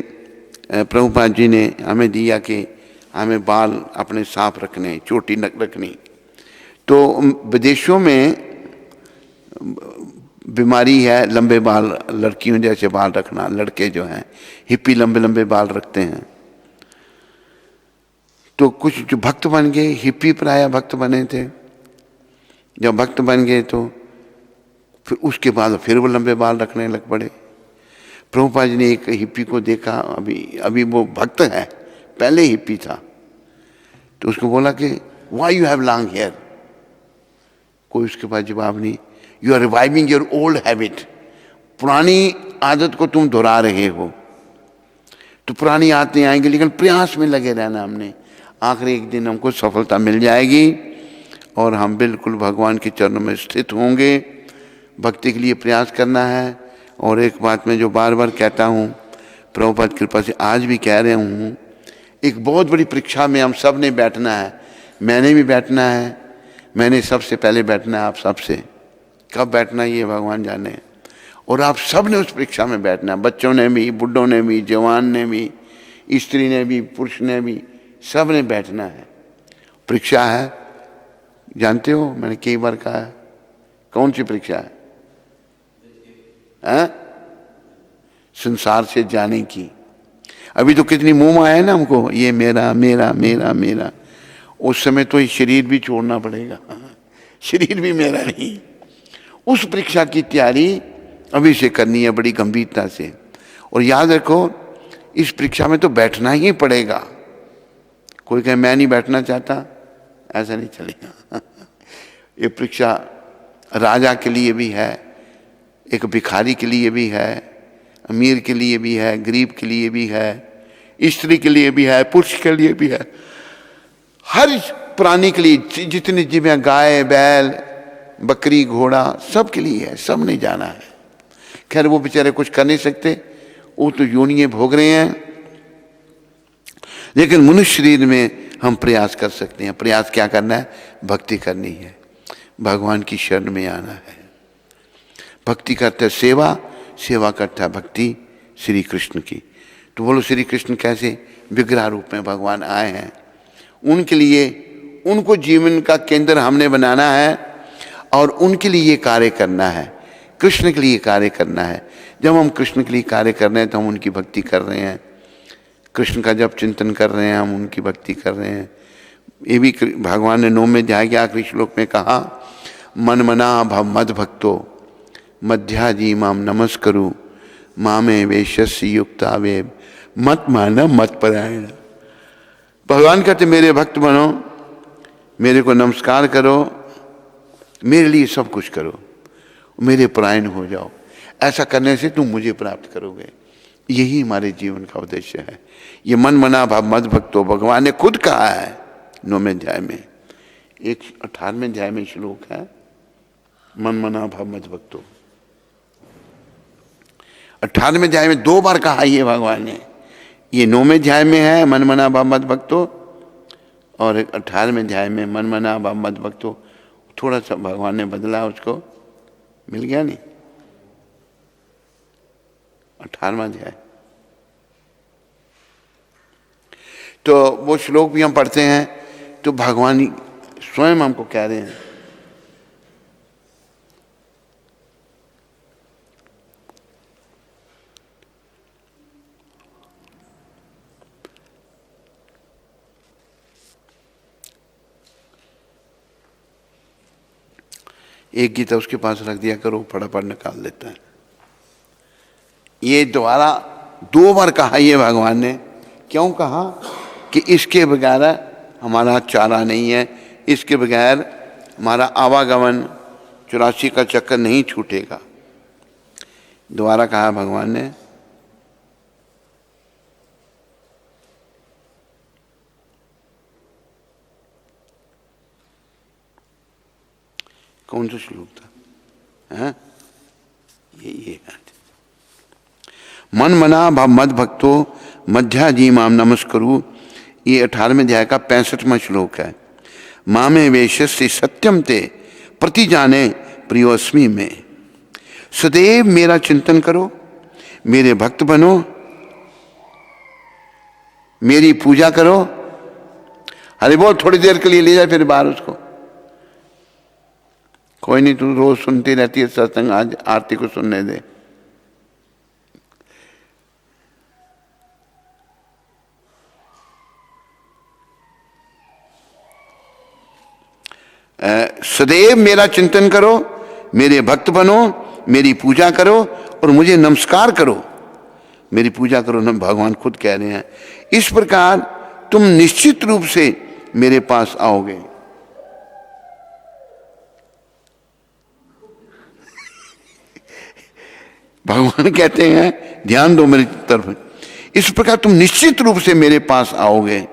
प्रभुपाद जी ने हमें दिया कि हमें बाल अपने साफ रखने, चोटी न रखनी। तो विदेशों में बीमारी है लंबे बाल, लड़कियों जैसे बाल रखना। लड़के जो हैं हिप्पी लंबे लंबे बाल रखते हैं। तो कुछ जो भक्त बन गए, हिप्पी प्राय भक्त बने थे, जब भक्त बन गए तो फिर उसके बाद फिर वो लंबे बाल रखने लग पड़े। प्रभुपाद जी ने एक हिप्पी को देखा, अभी वो भक्त है, पहले हिप्पी था, तो उसको बोला कि why you have long hair. कोई उसके पास जवाब नहीं। You are reviving your old habit, पुरानी आदत को तुम दोहरा रहे हो। तो पुरानी आदतें आएंगी, लेकिन प्रयास में लगे रहना हमने। आखिर एक दिन हमको सफलता मिल जाएगी और हम बिल्कुल भगवान के चरणों में स्थित होंगे। भक्ति के लिए प्रयास करना है। और एक बात मैं जो बार बार कहता हूँ, प्रभुपाद कृपा से आज भी कह रहा हूँ, एक बहुत बड़ी परीक्षा में हम सब ने बैठना है। मैंने भी बैठना है, मैंने सबसे पहले बैठना है, आप सबसे कब बैठना ये भगवान जाने। और आप सब ने उस परीक्षा में बैठना है, बच्चों ने भी, बुढ़ों ने भी, जवान ने भी, स्त्री ने भी, पुरुष ने भी, सब ने बैठना है। परीक्षा है, जानते हो, मैंने कई बार कहा है। कौन सी परीक्षा है? संसार से जाने की। अभी तो कितनी मोह आया ना हमको, ये मेरा मेरा मेरा मेरा। उस समय तो ये शरीर भी छोड़ना पड़ेगा, शरीर भी मेरा नहीं। उस परीक्षा की तैयारी अभी से करनी है बड़ी गंभीरता से। और याद रखो, इस परीक्षा में तो बैठना ही पड़ेगा। कोई कहे मैं नहीं बैठना चाहता, ऐसा नहीं चलेगा। ये परीक्षा राजा के लिए भी है, एक भिखारी के लिए भी है, अमीर के लिए भी है, गरीब के लिए भी है, स्त्री के लिए भी है, पुरुष के लिए भी है, हर प्राणी के लिए। जितने जीव हैं, गाय, बैल, बकरी, घोड़ा, सब के लिए है, सब ने जाना है। खैर वो बेचारे कुछ कर नहीं सकते, वो तो योनियां भोग रहे हैं, लेकिन मनुष्य शरीर में हम प्रयास कर सकते हैं। प्रयास क्या करना है? भक्ति करनी है, भगवान की शरण में आना है। भक्ति करता है सेवा, सेवा करता है भक्ति श्री कृष्ण की। तो बोलो श्री कृष्ण कैसे? विग्रह रूप में भगवान आए हैं, उनके लिए, उनको जीवन का केंद्र हमने बनाना है और उनके लिए कार्य करना है, कृष्ण के लिए कार्य करना है। जब हम कृष्ण के लिए कार्य कर रहे हैं तो हम उनकी भक्ति कर रहे हैं। कृष्ण का जब चिंतन कर रहे हैं, हम उनकी भक्ति कर रहे हैं। ये भी भगवान ने 9वें अध्याय के आखिरी श्लोक में कहा, मन मना भव मद भक्तो मध्याजी माम नमस्करु मामे वेशस्य युक्तावे मत माना मत परायण। भगवान कहते मेरे भक्त बनो, मेरे को नमस्कार करो, मेरे लिए सब कुछ करो, मेरे परायण हो जाओ। ऐसा करने से तुम मुझे प्राप्त करोगे। यही हमारे जीवन का उद्देश्य है। ये मन मना भाव मद भक्तो भगवान ने खुद कहा है 9वें अध्याय में। 18वें अध्याय में श्लोक है, मन मना भाव मद भक्तो। 18वें अध्याय में 2 बार कहा ये भगवान ने। ये 9वें अध्याय में है मन मना भाव मद भक्तो, और 18वें अध्याय में मन मना भाव मद भक्तो। थोड़ा सा भगवान ने बदला, उसको मिल गया नहीं। 18वां अध्याय तो वो श्लोक भी हम पढ़ते हैं तो भगवान स्वयं हमको कह रहे हैं, एक गीता उसके पास रख दिया करो, फटाफट निकाल देता है। ये दोबारा 2 बार कहा ये भगवान ने। क्यों कहा? कि इसके बगैर हमारा चारा नहीं है, इसके बगैर हमारा आवागमन 84 का चक्कर नहीं छूटेगा। दोबारा कहा भगवान ने। कौन सा श्लोक था? है ये मन मना भाव मद भक्तो मध्याजी माम नमस्करु। ये 18वें अध्याय का 65वां श्लोक है। मामे वेशस्य सत्यम ते प्रति जाने प्रियोस्मि में। सदैव मेरा चिंतन करो, मेरे भक्त बनो, मेरी पूजा करो। अरे बोल, थोड़ी देर के लिए ले जाए फिर बाहर उसको। कोई नहीं, तू रोज सुनती रहती है सत्संग, आज आरती को सुनने दे। सदैव मेरा चिंतन करो, मेरे भक्त बनो, मेरी पूजा करो और मुझे नमस्कार करो। मेरी पूजा करो ना, भगवान खुद कह रहे हैं। इस प्रकार तुम निश्चित रूप से मेरे पास आओगे। भगवान कहते हैं ध्यान दो मेरी तरफ। इस प्रकार तुम निश्चित रूप से मेरे पास आओगे,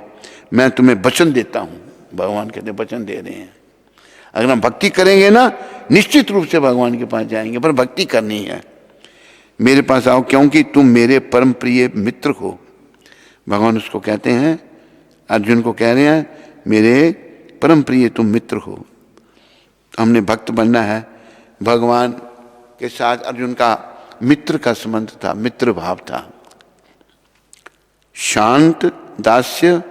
मैं तुम्हें वचन देता हूं। भगवान कहते हैं वचन दे रहे हैं। अगर हम भक्ति करेंगे ना, निश्चित रूप से भगवान के पास जाएंगे, पर भक्ति करनी है। मेरे पास आओ क्योंकि तुम मेरे परम प्रिय मित्र हो। भगवान उसको कहते हैं, अर्जुन को कह रहे हैं मेरे परम प्रिय तुम मित्र हो। हमने भक्त बनना है। भगवान के साथ अर्जुन का मित्र का संबंध था, मित्र भाव था। शांत, दास्य,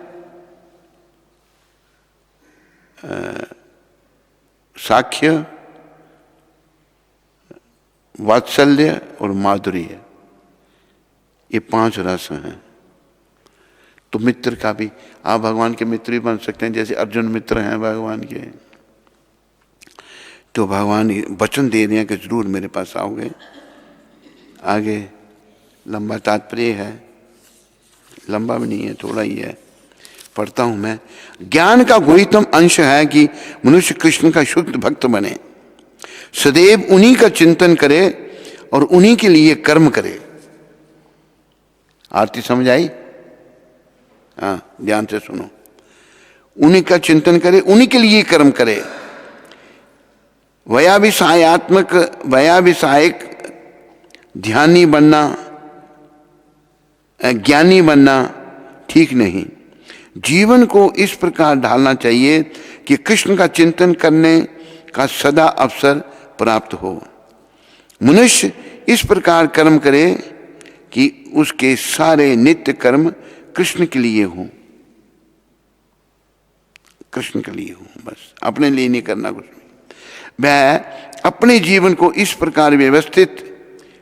साख्य, वात्सल्य और माधुर्य, ये 5 रस हैं। तो मित्र का भी आप भगवान के मित्र भी बन सकते हैं, जैसे अर्जुन मित्र हैं भगवान के। तो भगवान वचन दे रहे हैं कि जरूर मेरे पास आओगे। आगे लंबा तात्पर्य है, लंबा भी नहीं है, थोड़ा ही है, पढ़ता हूं मैं। ज्ञान का गुहितम अंश है कि मनुष्य कृष्ण का शुद्ध भक्त बने, सदैव उन्हीं का चिंतन करे और उन्हीं के लिए कर्म करे। आरती समझ आई? हाँ, ध्यान से सुनो। उन्हीं का चिंतन करे, उन्हीं के लिए कर्म करे। वयाभिसायात्मक, वयाभिसायक ध्यानी बनना, ज्ञानी बनना ठीक नहीं। जीवन को इस प्रकार ढालना चाहिए कि कृष्ण का चिंतन करने का सदा अवसर प्राप्त हो। मनुष्य इस प्रकार कर्म करे कि उसके सारे नित्य कर्म कृष्ण के लिए हों, कृष्ण के लिए हों, बस अपने लिए नहीं करना कुछ नहीं। वह अपने जीवन को इस प्रकार व्यवस्थित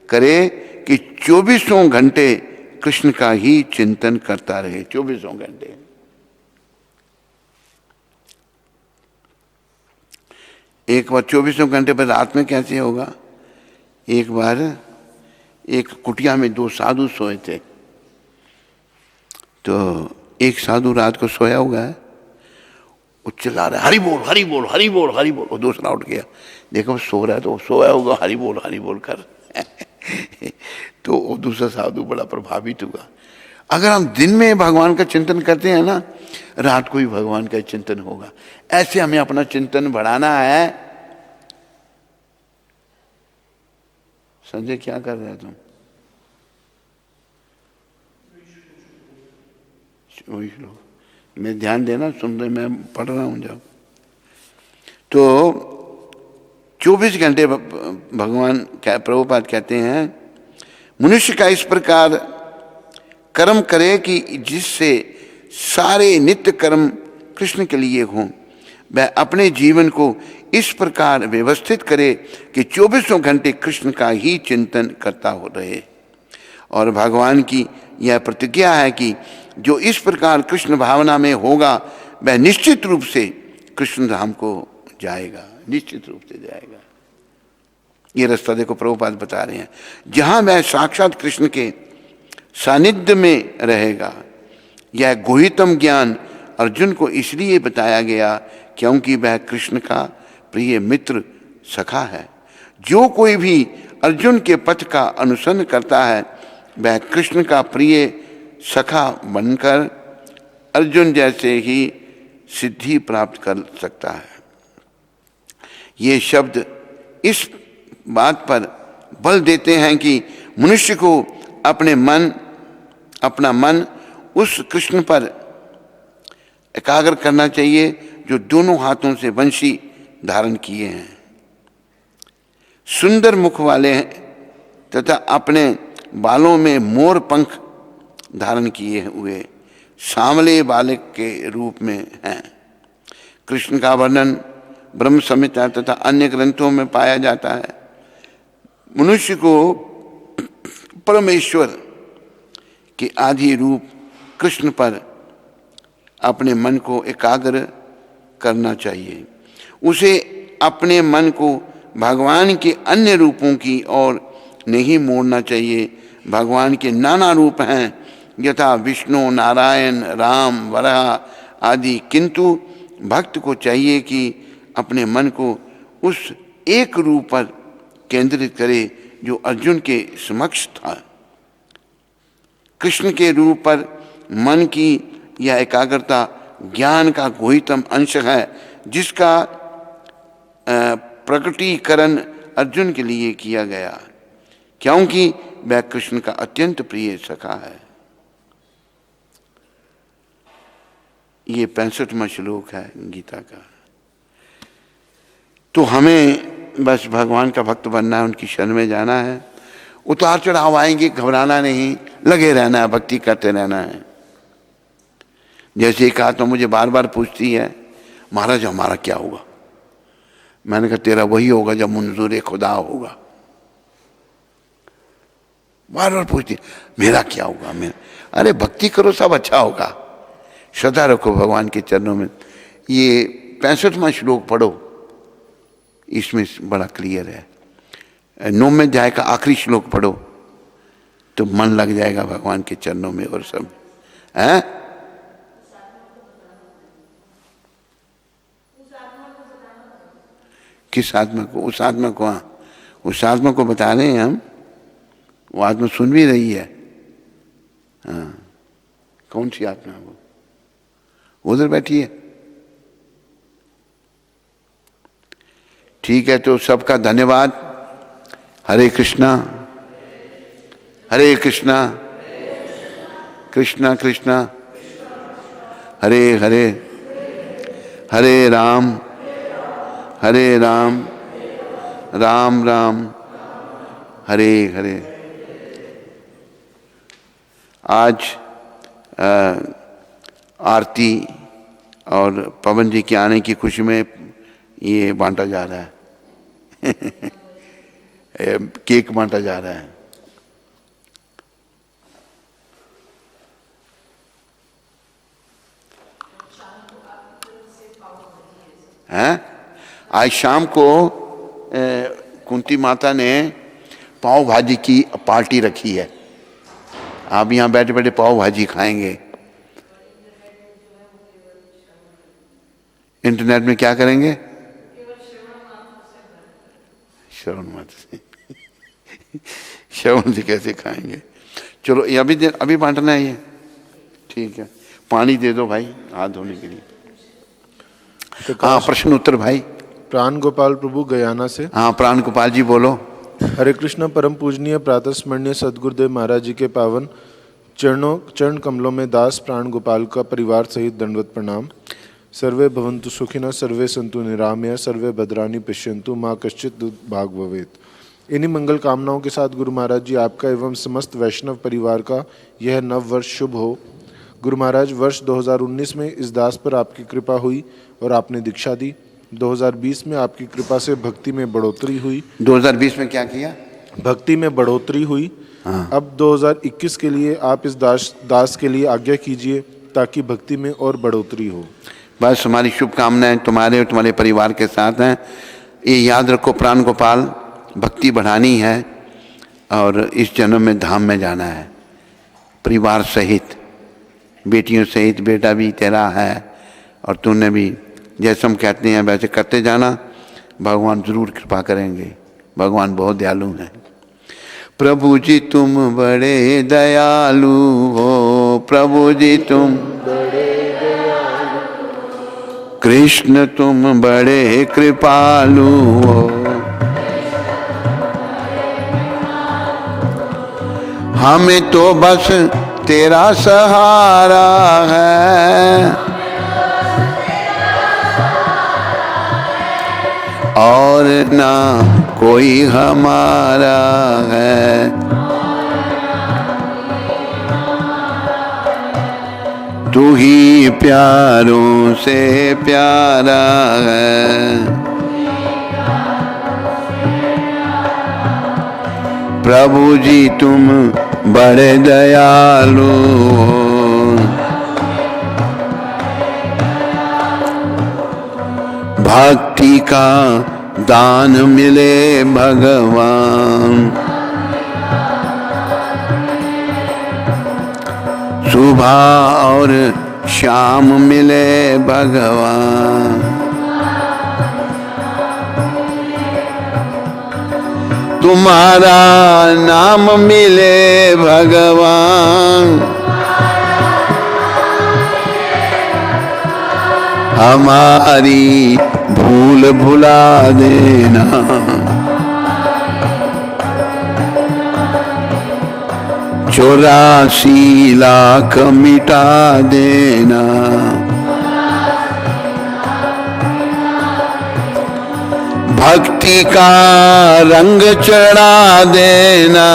करे कि 24 घंटे कृष्ण का ही चिंतन करता रहे। 24 घंटे। एक बार 24 घंटे पर रात में कैसे होगा? एक बार एक कुटिया में दो साधु सोए थे। तो एक साधु रात को सोया हुआ है, वो चिल्ला रहा है हरि बोल हरि बोल हरि बोल हरि बोल। और दूसरा उठ गया, देखो सो रहा है तो सोया होगा हरि बोल कर तो वो दूसरा साधु बड़ा प्रभावित हुआ। अगर हम दिन में भगवान का चिंतन करते हैं ना, रात को भी भगवान का चिंतन होगा। ऐसे हमें अपना चिंतन बढ़ाना है। संजय क्या कर रहे हो तुम? वही श्लोक मैं ध्यान देना, सुन रहे, मैं पढ़ रहा हूं जब। तो 24 घंटे भगवान प्रभुपाद कहते हैं मनुष्य का इस प्रकार कर्म करे कि जिससे सारे नित्य कर्म कृष्ण के लिए हों। वह अपने जीवन को इस प्रकार व्यवस्थित करे कि 24 घंटे कृष्ण का ही चिंतन करता हो रहे। और भगवान की यह प्रतिज्ञा है कि जो इस प्रकार कृष्ण भावना में होगा वह निश्चित रूप से कृष्ण धाम को जाएगा, निश्चित रूप से जाएगा। ये रास्ता देखो प्रभुपाद बता रहे हैं, जहां वह साक्षात कृष्ण के सानिध्य में रहेगा। यह गुहितम ज्ञान अर्जुन को इसलिए बताया गया क्योंकि वह कृष्ण का प्रिय मित्र सखा है। जो कोई भी अर्जुन के पथ का अनुसरण करता है वह कृष्ण का प्रिय सखा बनकर अर्जुन जैसे ही सिद्धि प्राप्त कर सकता है। ये शब्द इस बात पर बल देते हैं कि मनुष्य को अपना मन उस कृष्ण पर एकाग्र करना चाहिए जो दोनों हाथों से वंशी धारण किए हैं, सुंदर मुख वाले हैं तथा अपने बालों में मोर पंख धारण किए हुए सांवले बालक के रूप में हैं। कृष्ण का वर्णन ब्रह्म संहिता तथा अन्य ग्रंथों में पाया जाता है। मनुष्य को परमेश्वर के आदि रूप कृष्ण पर अपने मन को एकाग्र करना चाहिए। उसे अपने मन को भगवान के अन्य रूपों की ओर नहीं मोड़ना चाहिए। भगवान के नाना रूप हैं यथा विष्णु, नारायण, राम, वराह आदि, किंतु भक्त को चाहिए कि अपने मन को उस एक रूप पर केंद्रित करे जो अर्जुन के समक्ष था। कृष्ण के रूप पर मन की यह एकाग्रता ज्ञान का गुहितम अंश है जिसका प्रकटीकरण अर्जुन के लिए किया गया क्योंकि वह कृष्ण का अत्यंत प्रिय सखा है। ये 65वां श्लोक है गीता का। तो हमें बस भगवान का भक्त बनना है, उनकी शरण में जाना है। उतार चढ़ाव आएंगे, घबराना नहीं, लगे रहना है, भक्ति करते रहना है। जैसे एक आत्मा मुझे बार बार पूछती है महाराज हमारा क्या होगा। मैंने कहा तेरा वही होगा जब मंजूर खुदा होगा। बार बार पूछती मेरा क्या होगा, मेरा। अरे भक्ति करो सब अच्छा होगा, श्रद्धा रखो भगवान के चरणों में। ये 65वां श्लोक पढ़ो, इसमें बड़ा क्लियर है। 9वें अध्याय का आखिरी श्लोक पढ़ो तो मन लग जाएगा भगवान के चरणों में। और सब है किस आत्मा को? उस आत्मा को, हाँ उस आत्मा को बता रहे हैं हम। वो आत्मा सुन भी रही है। हाँ कौन सी आत्मा? वो उधर बैठी है। ठीक है, तो सबका धन्यवाद। हरे कृष्णा हरे कृष्णा कृष्णा कृष्णा हरे हरे, हरे राम राम राम हरे हरे। आज आरती और पवन जी के आने की खुशी में ये बांटा जा रहा है केक बांटा जा रहा है। हैं? आज शाम को कुंती माता ने पाव भाजी की पार्टी रखी है, आप यहाँ बैठे बैठे पाव भाजी खाएंगे, इंटरनेट में क्या करेंगे? श्रवण मात्र से श्रवण से कैसे खाएंगे? चलो ये अभी बांटना है ये, ठीक है। पानी दे दो भाई हाथ धोने के लिए। हाँ, प्रश्न उत्तर भाई। प्राण गोपाल प्रभु गयाना से। हाँ, प्राण गोपाल जी बोलो। हरे कृष्ण। परम पूजनीय प्रातः स्मरणीय सदगुरुदेव महाराज जी के पावन चरण कमलों में दास प्राण गोपाल का परिवार सहित दंडवत प्रणाम। सर्वे भवन्तु सुखिनः, सर्वे सन्तु निरामया, सर्वे भद्राणि पश्यन्तु, माँ कश्चित् दुर्भाग भवेत्। इन्हीं मंगल कामनाओं के साथ गुरु महाराज जी आपका एवं समस्त वैष्णव परिवार का यह नव वर्ष शुभ हो। गुरु महाराज, वर्ष 2019 में इस दास पर आपकी कृपा हुई और आपने दीक्षा दी। 2020 में आपकी कृपा से भक्ति में बढ़ोतरी हुई। 2020 में क्या किया? भक्ति में बढ़ोतरी हुई। हाँ। अब 2021 के लिए आप इस दास के लिए आज्ञा कीजिए ताकि भक्ति में और बढ़ोतरी हो। बस हमारी शुभकामनाएं तुम्हारे और तुम्हारे परिवार के साथ हैं। ये याद रखो, प्राण गोपाल, भक्ति बढ़ानी है और इस जन्म में धाम में जाना है, परिवार सहित, बेटियों सहित। बेटा भी तेरा है और तूने भी जैसे हम कहते हैं वैसे करते जाना, भगवान जरूर कृपा करेंगे। भगवान बहुत दयालु हैं। प्रभु जी तुम बड़े दयालु हो, प्रभु जी तुम कृष्ण तुम बड़े कृपालु हो। हमें तो बस तेरा सहारा है और ना कोई हमारा है। तू ही प्यारों से प्यारा है। प्रभु जी तुम बड़े दयालु हो। भक्ति का दान मिले भगवान, सुबह और शाम मिले भगवान। तुम्हारा नाम मिले भगवान, हमारी भूल भुला देना। 84 लाख मिटा देना। भक्ति का रंग चढ़ा देना।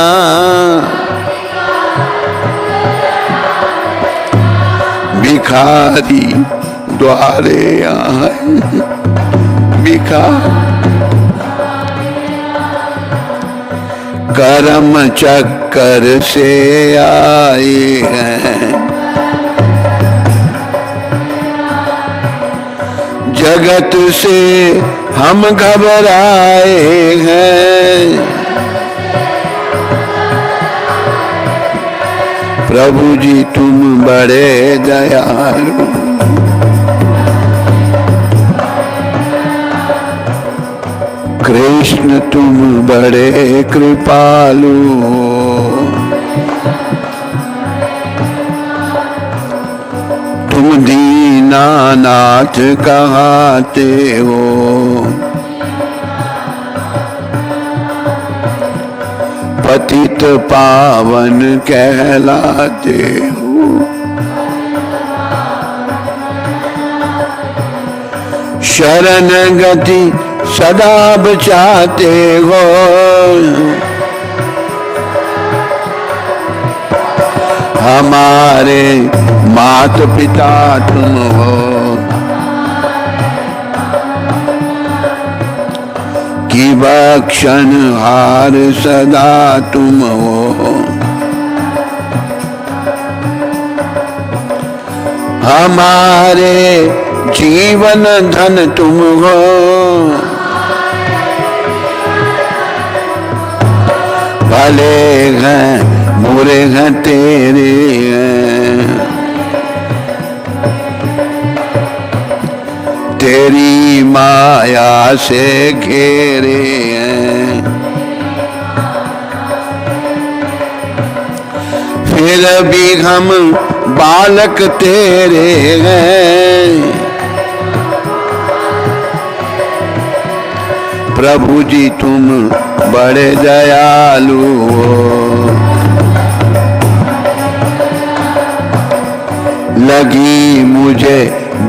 भिखारी द्वारे आए, कर्म चक्कर से आए हैं। जगत से हम घबराए हैं। प्रभु जी तुम बड़े दयालु, कृष्ण तुम बड़े कृपालु। तुम दीनानाथ कहते हो, पतित पावन कहलाते हो। शरण गति सदा बचाते हो। हमारे मात पिता तुम हो, कि बख्शन हार सदा तुम हो। हमारे जीवन धन तुम हो। भले हैं बुरे हैं तेरे हैं, तेरी माया से घेरे हैं, फिर भी हम बालक तेरे हैं। प्रभु जी तुम बड़े दयालु हो, लगी मुझे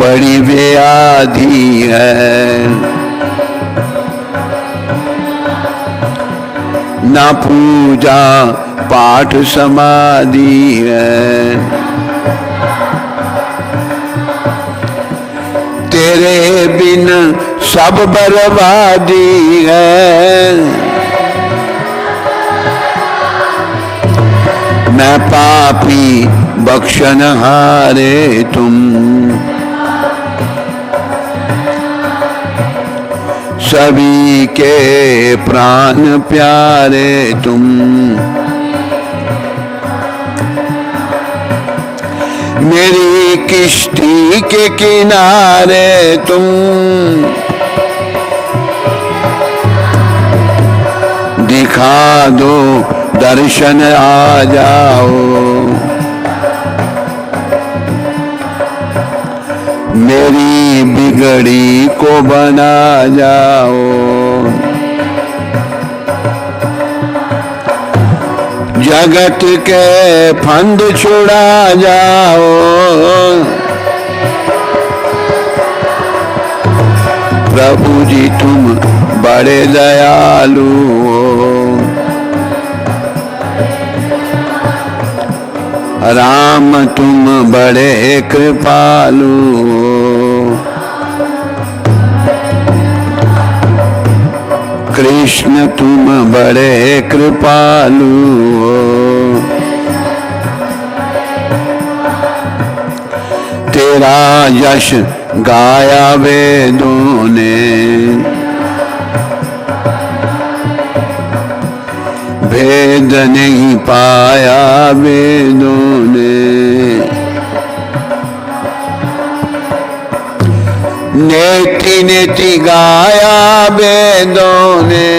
बड़ी व्याधि है, न पूजा पाठ समाधि है, तेरे बिन सब बर्बादी है। मैं पापी बख्शनहारे तुम, सभी के प्राण प्यारे तुम, मेरी किश्ती के किनारे तुम, दिखा दो दर्शन आ जाओ, मेरी बिगड़ी को बना जाओ, जगत के फंद छुड़ा जाओ, प्रभु जी तुम बड़े दयालु हो, राम तुम बड़े कृपालु हो, कृष्ण तुम बड़े कृपालु हो, तेरा यश गाया वेदों ने, भेद नहीं पाया वेदों ने, नेति नेति गाया वेदों ने,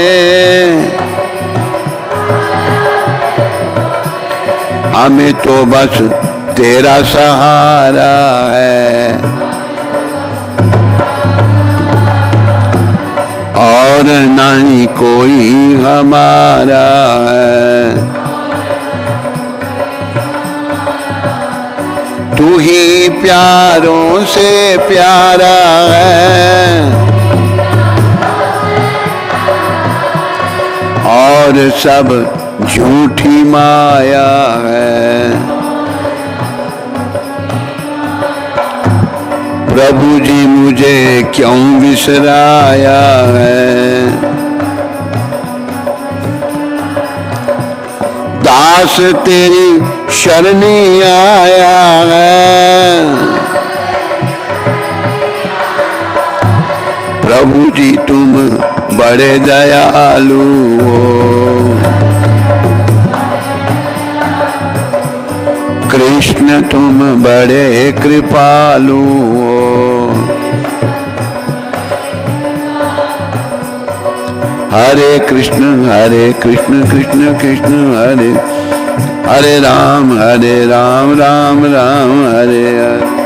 हमें तो बस तेरा सहारा है, और नहीं कोई हमारा है। तू ही प्यारों से प्यारा है, और सब झूठी माया है। प्रभु जी मुझे क्यों विसराया है, दास तेरी शरणी आया है। प्रभु जी तुम बड़े दयालु हो, कृष्ण तुम बड़े कृपालु हो, हरे कृष्ण कृष्ण कृष्ण हरे हरे, राम राम राम हरे हरे।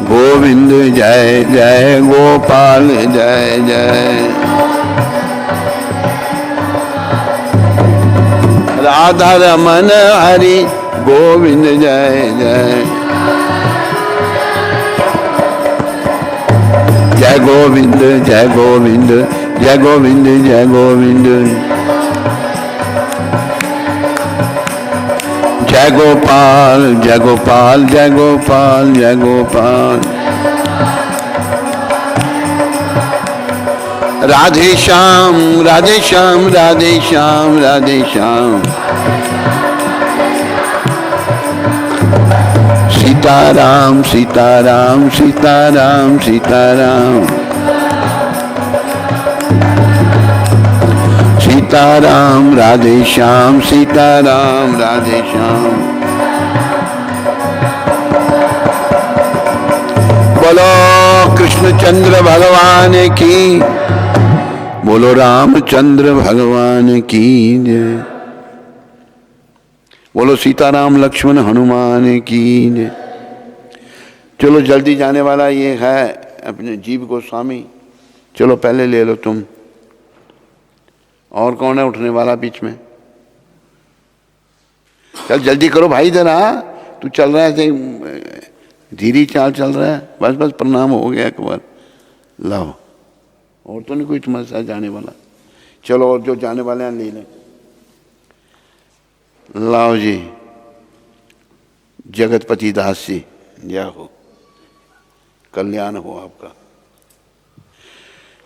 गोविंद जय जय, गोपाल जय जय, राधा रमन हरि गोविंद जय जय, जय गोविंद जय गोविंद जय गोविंद जय गोविंद, जय गोपाल जय गोपाल जय गोपाल जय गोपाल, राधे श्याम राधे श्याम राधे श्याम राधे श्याम, सीताराम सीताराम सीताराम सीताराम सीताराम राधे श्याम सीताराम राधे श्याम। बोलो कृष्णचंद्र भगवान की, बोलो रामचंद्र भगवान की जय। बोलो सीताराम लक्ष्मण हनुमान की जय। चलो जल्दी जाने वाला ये है अपने जीव गोस्वामी, चलो पहले ले लो तुम। और कौन है उठने वाला बीच में? चल जल्दी करो भाई जरा, तू चल रहा है धीरे चाल चल रहा है। बस बस प्रणाम हो गया एक बार। लाओ, और तो नहीं कोई तुम्हारे साथ जाने वाला? चलो और जो जाने वाले हैं ले लें। लाओ जी, जगतपति दास जी, जय हो, कल्याण हो आपका।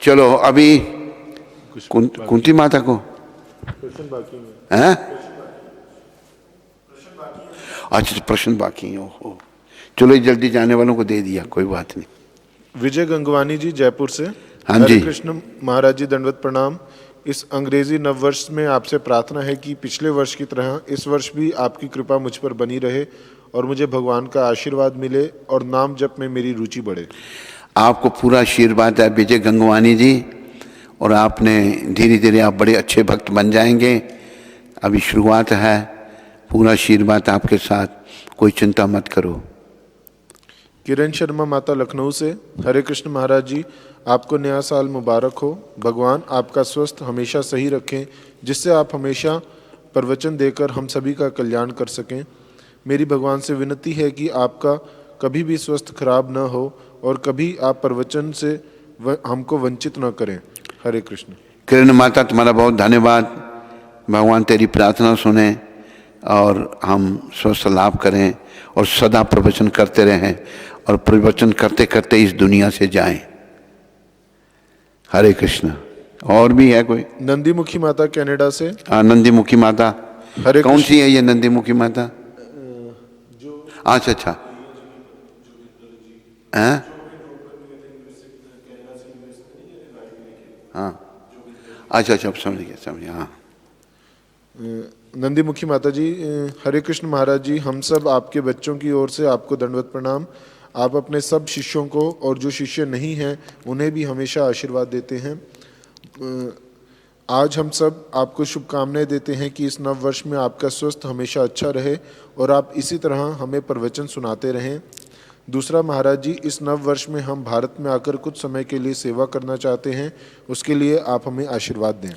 चलो अभी कुंती माता को हैं? अच्छा प्रश्न बाकी है। ओहो, चलो जल्दी जाने वालों को दे दिया, कोई बात नहीं। विजय गंगवानी जी जयपुर से। हाँ जी। हरे कृष्ण महाराज जी, दंडवत प्रणाम। इस अंग्रेजी नववर्ष में आपसे प्रार्थना है कि पिछले वर्ष की तरह इस वर्ष भी आपकी कृपा मुझ पर बनी रहे और मुझे भगवान का आशीर्वाद मिले और नाम जप में मेरी रुचि बढ़े। आपको पूरा आशीर्वाद है विजय गंगवानी जी, और आपने धीरे धीरे आप बड़े अच्छे भक्त बन जाएंगे। अभी शुरुआत है, पूरा आशीर्वाद आपके साथ, कोई चिंता मत करो। किरण शर्मा माता लखनऊ से। हरे कृष्ण महाराज जी, आपको नया साल मुबारक हो। भगवान आपका स्वास्थ्य हमेशा सही रखें, जिससे आप हमेशा प्रवचन देकर हम सभी का कल्याण कर सकें। मेरी भगवान से विनती है कि आपका कभी भी स्वास्थ्य खराब न हो और कभी आप प्रवचन से हमको वंचित न करें। हरे कृष्ण। किरण माता तुम्हारा बहुत धन्यवाद। भगवान तेरी प्रार्थना सुने और हम स्वस्थ लाभ करें और सदा प्रवचन करते रहें और प्रवचन करते करते इस दुनिया से जाएं। हरे कृष्ण। और भी है कोई? नंदीमुखी माता कनाडा से। हाँ, नंदीमुखी माता। हरे कौन सी है ये नंदीमुखी माता? अच्छा अच्छा, हैं? हाँ अच्छा अच्छा, समझ गया। हाँ, नंदीमुखी माता जी, हरे कृष्ण महाराज जी, हम सब आपके बच्चों की ओर से आपको दंडवत प्रणाम। आप अपने सब शिष्यों को और जो शिष्य नहीं हैं उन्हें भी हमेशा आशीर्वाद देते हैं। आज हम सब आपको शुभकामनाएं देते हैं कि इस नव वर्ष में आपका स्वास्थ्य हमेशा अच्छा रहे और आप इसी तरह हमें प्रवचन सुनाते रहें। दूसरा महाराज जी, इस नव वर्ष में हम भारत में आकर कुछ समय के लिए सेवा करना चाहते हैं, उसके लिए आप हमें आशीर्वाद दें।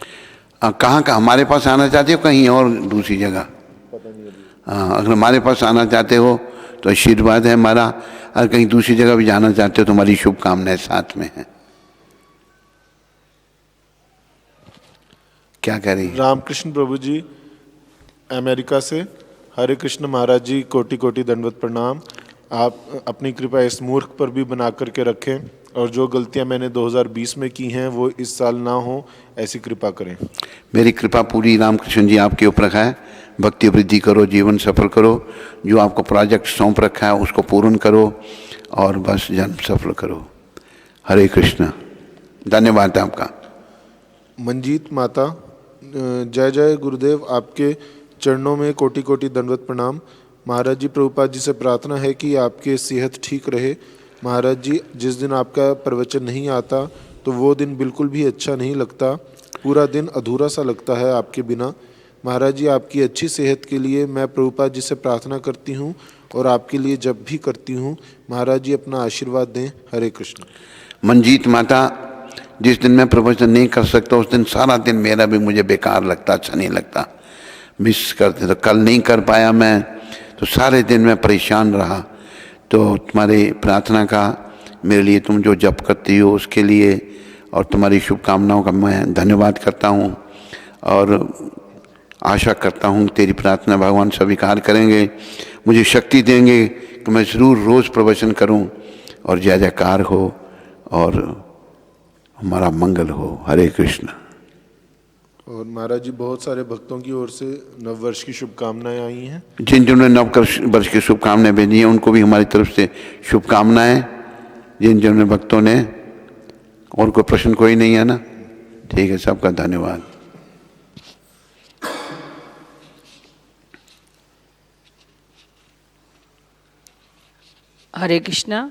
कहाँ का हमारे पास आना चाहते हो, कहीं और दूसरी जगह? हाँ, अगर हमारे पास आना चाहते हो तो आशीर्वाद है हमारा, और कहीं दूसरी जगह भी जाना चाहते हो तो हमारी शुभकामनाएं साथ में है। क्या कह रही? रामकृष्ण प्रभु जी अमेरिका से। हरे कृष्ण महाराज जी, कोटि कोटि दंडवत प्रणाम। आप अपनी कृपा इस मूर्ख पर भी बना करके रखें और जो गलतियां मैंने 2020 में की हैं वो इस साल ना हो, ऐसी कृपा करें। मेरी कृपा पूरी रामकृष्ण जी आपके ऊपर है। भक्ति वृद्धि करो, जीवन सफल करो, जो आपको प्रोजेक्ट सौंप रखा है उसको पूर्ण करो और बस जन्म सफल करो। हरे कृष्ण। धन्यवाद आपका। मंजीत माता, जय जय गुरुदेव, आपके चरणों में कोटि कोटि दंडवत प्रणाम। महाराज जी, प्रभुपाद जी से प्रार्थना है कि आपकी सेहत ठीक रहे। महाराज जी, जिस दिन आपका प्रवचन नहीं आता तो वो दिन बिल्कुल भी अच्छा नहीं लगता, पूरा दिन अधूरा सा लगता है आपके बिना। महाराज जी, आपकी अच्छी सेहत के लिए मैं प्रभुपाद जी से प्रार्थना करती हूँ और आपके लिए जब भी करती हूँ। महाराज जी, अपना आशीर्वाद दें। हरे कृष्ण। मंजीत माता, जिस दिन मैं प्रवचन नहीं कर सकता उस दिन सारा दिन मेरा भी मुझे बेकार लगता, अच्छा नहीं लगता, मिस करते। तो कल नहीं कर पाया मैं, तो सारे दिन मैं परेशान रहा। तो तुम्हारी प्रार्थना का, मेरे लिए तुम जो जप करती हो उसके लिए और तुम्हारी शुभकामनाओं का मैं धन्यवाद करता हूँ और आशा करता हूँ तेरी प्रार्थना भगवान स्वीकार करेंगे, मुझे शक्ति देंगे कि मैं ज़रूर रोज़ प्रवचन करूँ और जय जयकार हो और हमारा मंगल हो। हरे कृष्ण। और महाराज जी, बहुत सारे भक्तों की ओर से नव वर्ष की शुभकामनाएं आई हैं। जिन जिन्होंने नव वर्ष की शुभकामनाएं भेजी हैं उनको भी हमारी तरफ से शुभकामनाएं। जिन जिन्होंने भक्तों ने, और कोई प्रश्न कोई नहीं है ना? ठीक है, सबका धन्यवाद। हरे कृष्णा।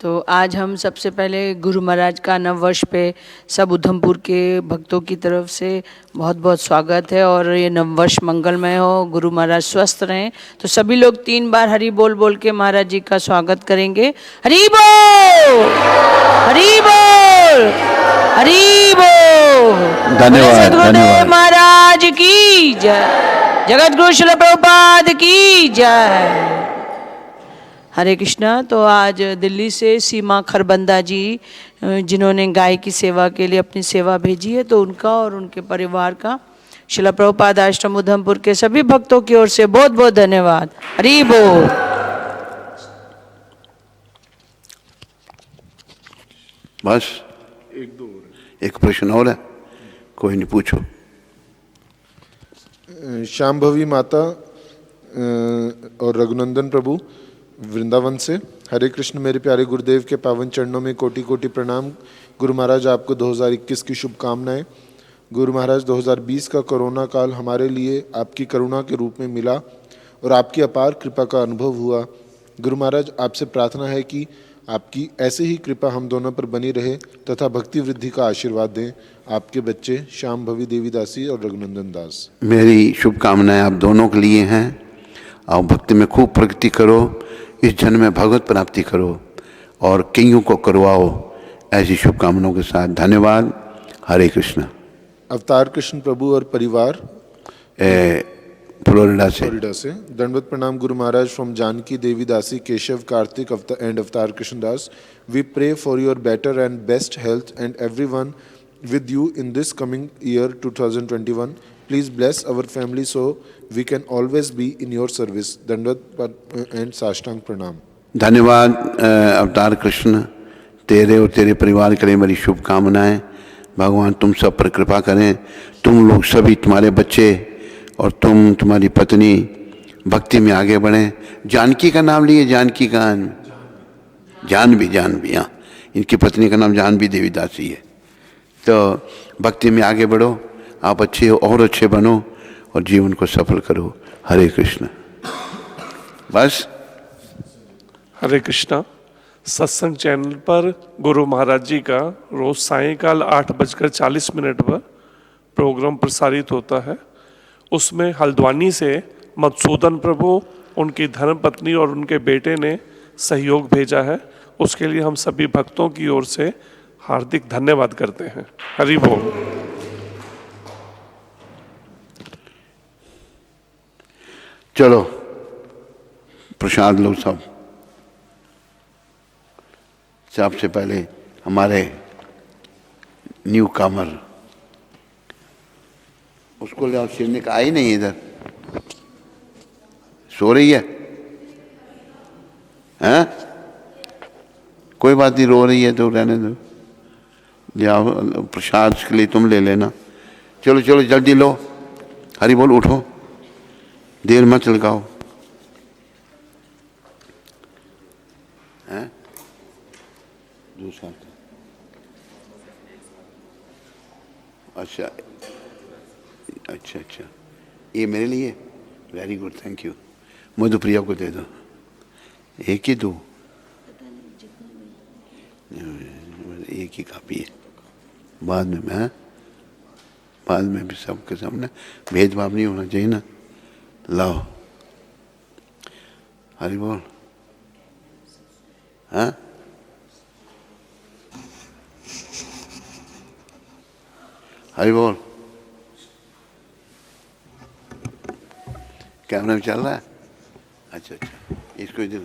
तो आज हम सबसे पहले गुरु महाराज का नव वर्ष पे सब उधमपुर के भक्तों की तरफ से बहुत बहुत स्वागत है, और ये नव वर्ष मंगलमय हो, गुरु महाराज स्वस्थ रहें। तो सभी लोग 3 बार हरि बोल बोल के महाराज जी का स्वागत करेंगे। हरि बोल, हरि बोल, हरि बोल। धन्यवाद, सद्गुरुदेव धन्यवाद। महाराज की जय, जगत गुरु श्रील प्रभुपाद की जय। हरे कृष्णा। तो आज दिल्ली से सीमा खरबंदा जी, जिन्होंने गाय की सेवा के लिए अपनी सेवा भेजी है, तो उनका और उनके परिवार का श्रील प्रभुपाद आश्रम उधमपुर के सभी भक्तों की ओर से बहुत बहुत धन्यवाद। हरि बोल। बस एक प्रश्न और है, कोई नहीं, पूछो। शाम्भवी माता और रघुनंदन प्रभु वृंदावन से, हरे कृष्ण। मेरे प्यारे गुरुदेव के पावन चरणों में कोटि कोटि प्रणाम। गुरु महाराज, आपको 2021 की शुभकामनाएं। गुरु महाराज, 2020 का कोरोना काल हमारे लिए आपकी करुणा के रूप में मिला और आपकी अपार कृपा का अनुभव हुआ। गुरु महाराज, आपसे प्रार्थना है कि आपकी ऐसे ही कृपा हम दोनों पर बनी रहे तथा भक्ति वृद्धि का आशीर्वाद दें। आपके बच्चे शाम्भवी देवी दासी और रघुनंदन दास। मेरी शुभकामनाएं आप दोनों के लिए हैं। और भक्ति में खूब प्रगति करो, इस जन्म में भगवत प्राप्ति करो और कईयों को करवाओ, ऐसी शुभकामनाओं के साथ धन्यवाद। हरे कृष्ण। अवतार कृष्ण प्रभु और परिवार फ्लोरिडा से दंडवत प्रणाम गुरु महाराज। फ्रॉम जानकी देवी दासी, Keshav Kartik and Avatar Krishna Das, we pray for your better and best health and everyone with you in this coming year 2021. Please bless our family so we can always be in your service. Dandvat and Sashtang Pranam. धन्यवाद अवतार कृष्ण, तेरे और तेरे परिवार के लिए मेरी शुभकामनाएं। भगवान तुम सब पर कृपा करें, तुम लोग सभी, तुम्हारे बच्चे और तुम्हारी पत्नी भक्ति में आगे बढ़ें। जानकी का नाम लिए, जानकी का जानवी, हाँ, इनकी पत्नी का नाम जानवी देवी दासी है। तो भक्ति में आगे बढ़ो, आप अच्छे हो और अच्छे बनो और जीवन को सफल करो। हरे कृष्ण। बस। हरे कृष्णा। सत्संग चैनल पर गुरु महाराज जी का रोज सायंकाल 8:40 पर प्रोग्राम प्रसारित होता है। उसमें हल्द्वानी से मधुसूदन प्रभु, उनकी धर्मपत्नी और उनके बेटे ने सहयोग भेजा है। उसके लिए हम सभी भक्तों की ओर से हार्दिक धन्यवाद करते हैं। हरि बोल। चलो प्रसाद लो सब। सबसे पहले हमारे न्यू कामर, उसको ले आओ। शिरने का आई नहीं, इधर सो रही है, हैं? कोई बात नहीं, रो रही है तो रहने दो। या प्रसाद के लिए तुम ले लेना। चलो चलो जल्दी लो। हरि बोल, उठो, देर मत लगाओ। हैं? दूसरा अच्छा अच्छा अच्छा, ये मेरे लिए, very good, thank you. Madhupriya को दे दो, एक ही दो, एक ही काफ़ी है। बाद में मैं, बाद में भी सबके सामने भेदभाव नहीं होना चाहिए ना। लाओ, हरि बोल। हाँ, हरि बोल। कैमरा में चल रहा है? अच्छा अच्छा, इसको इधर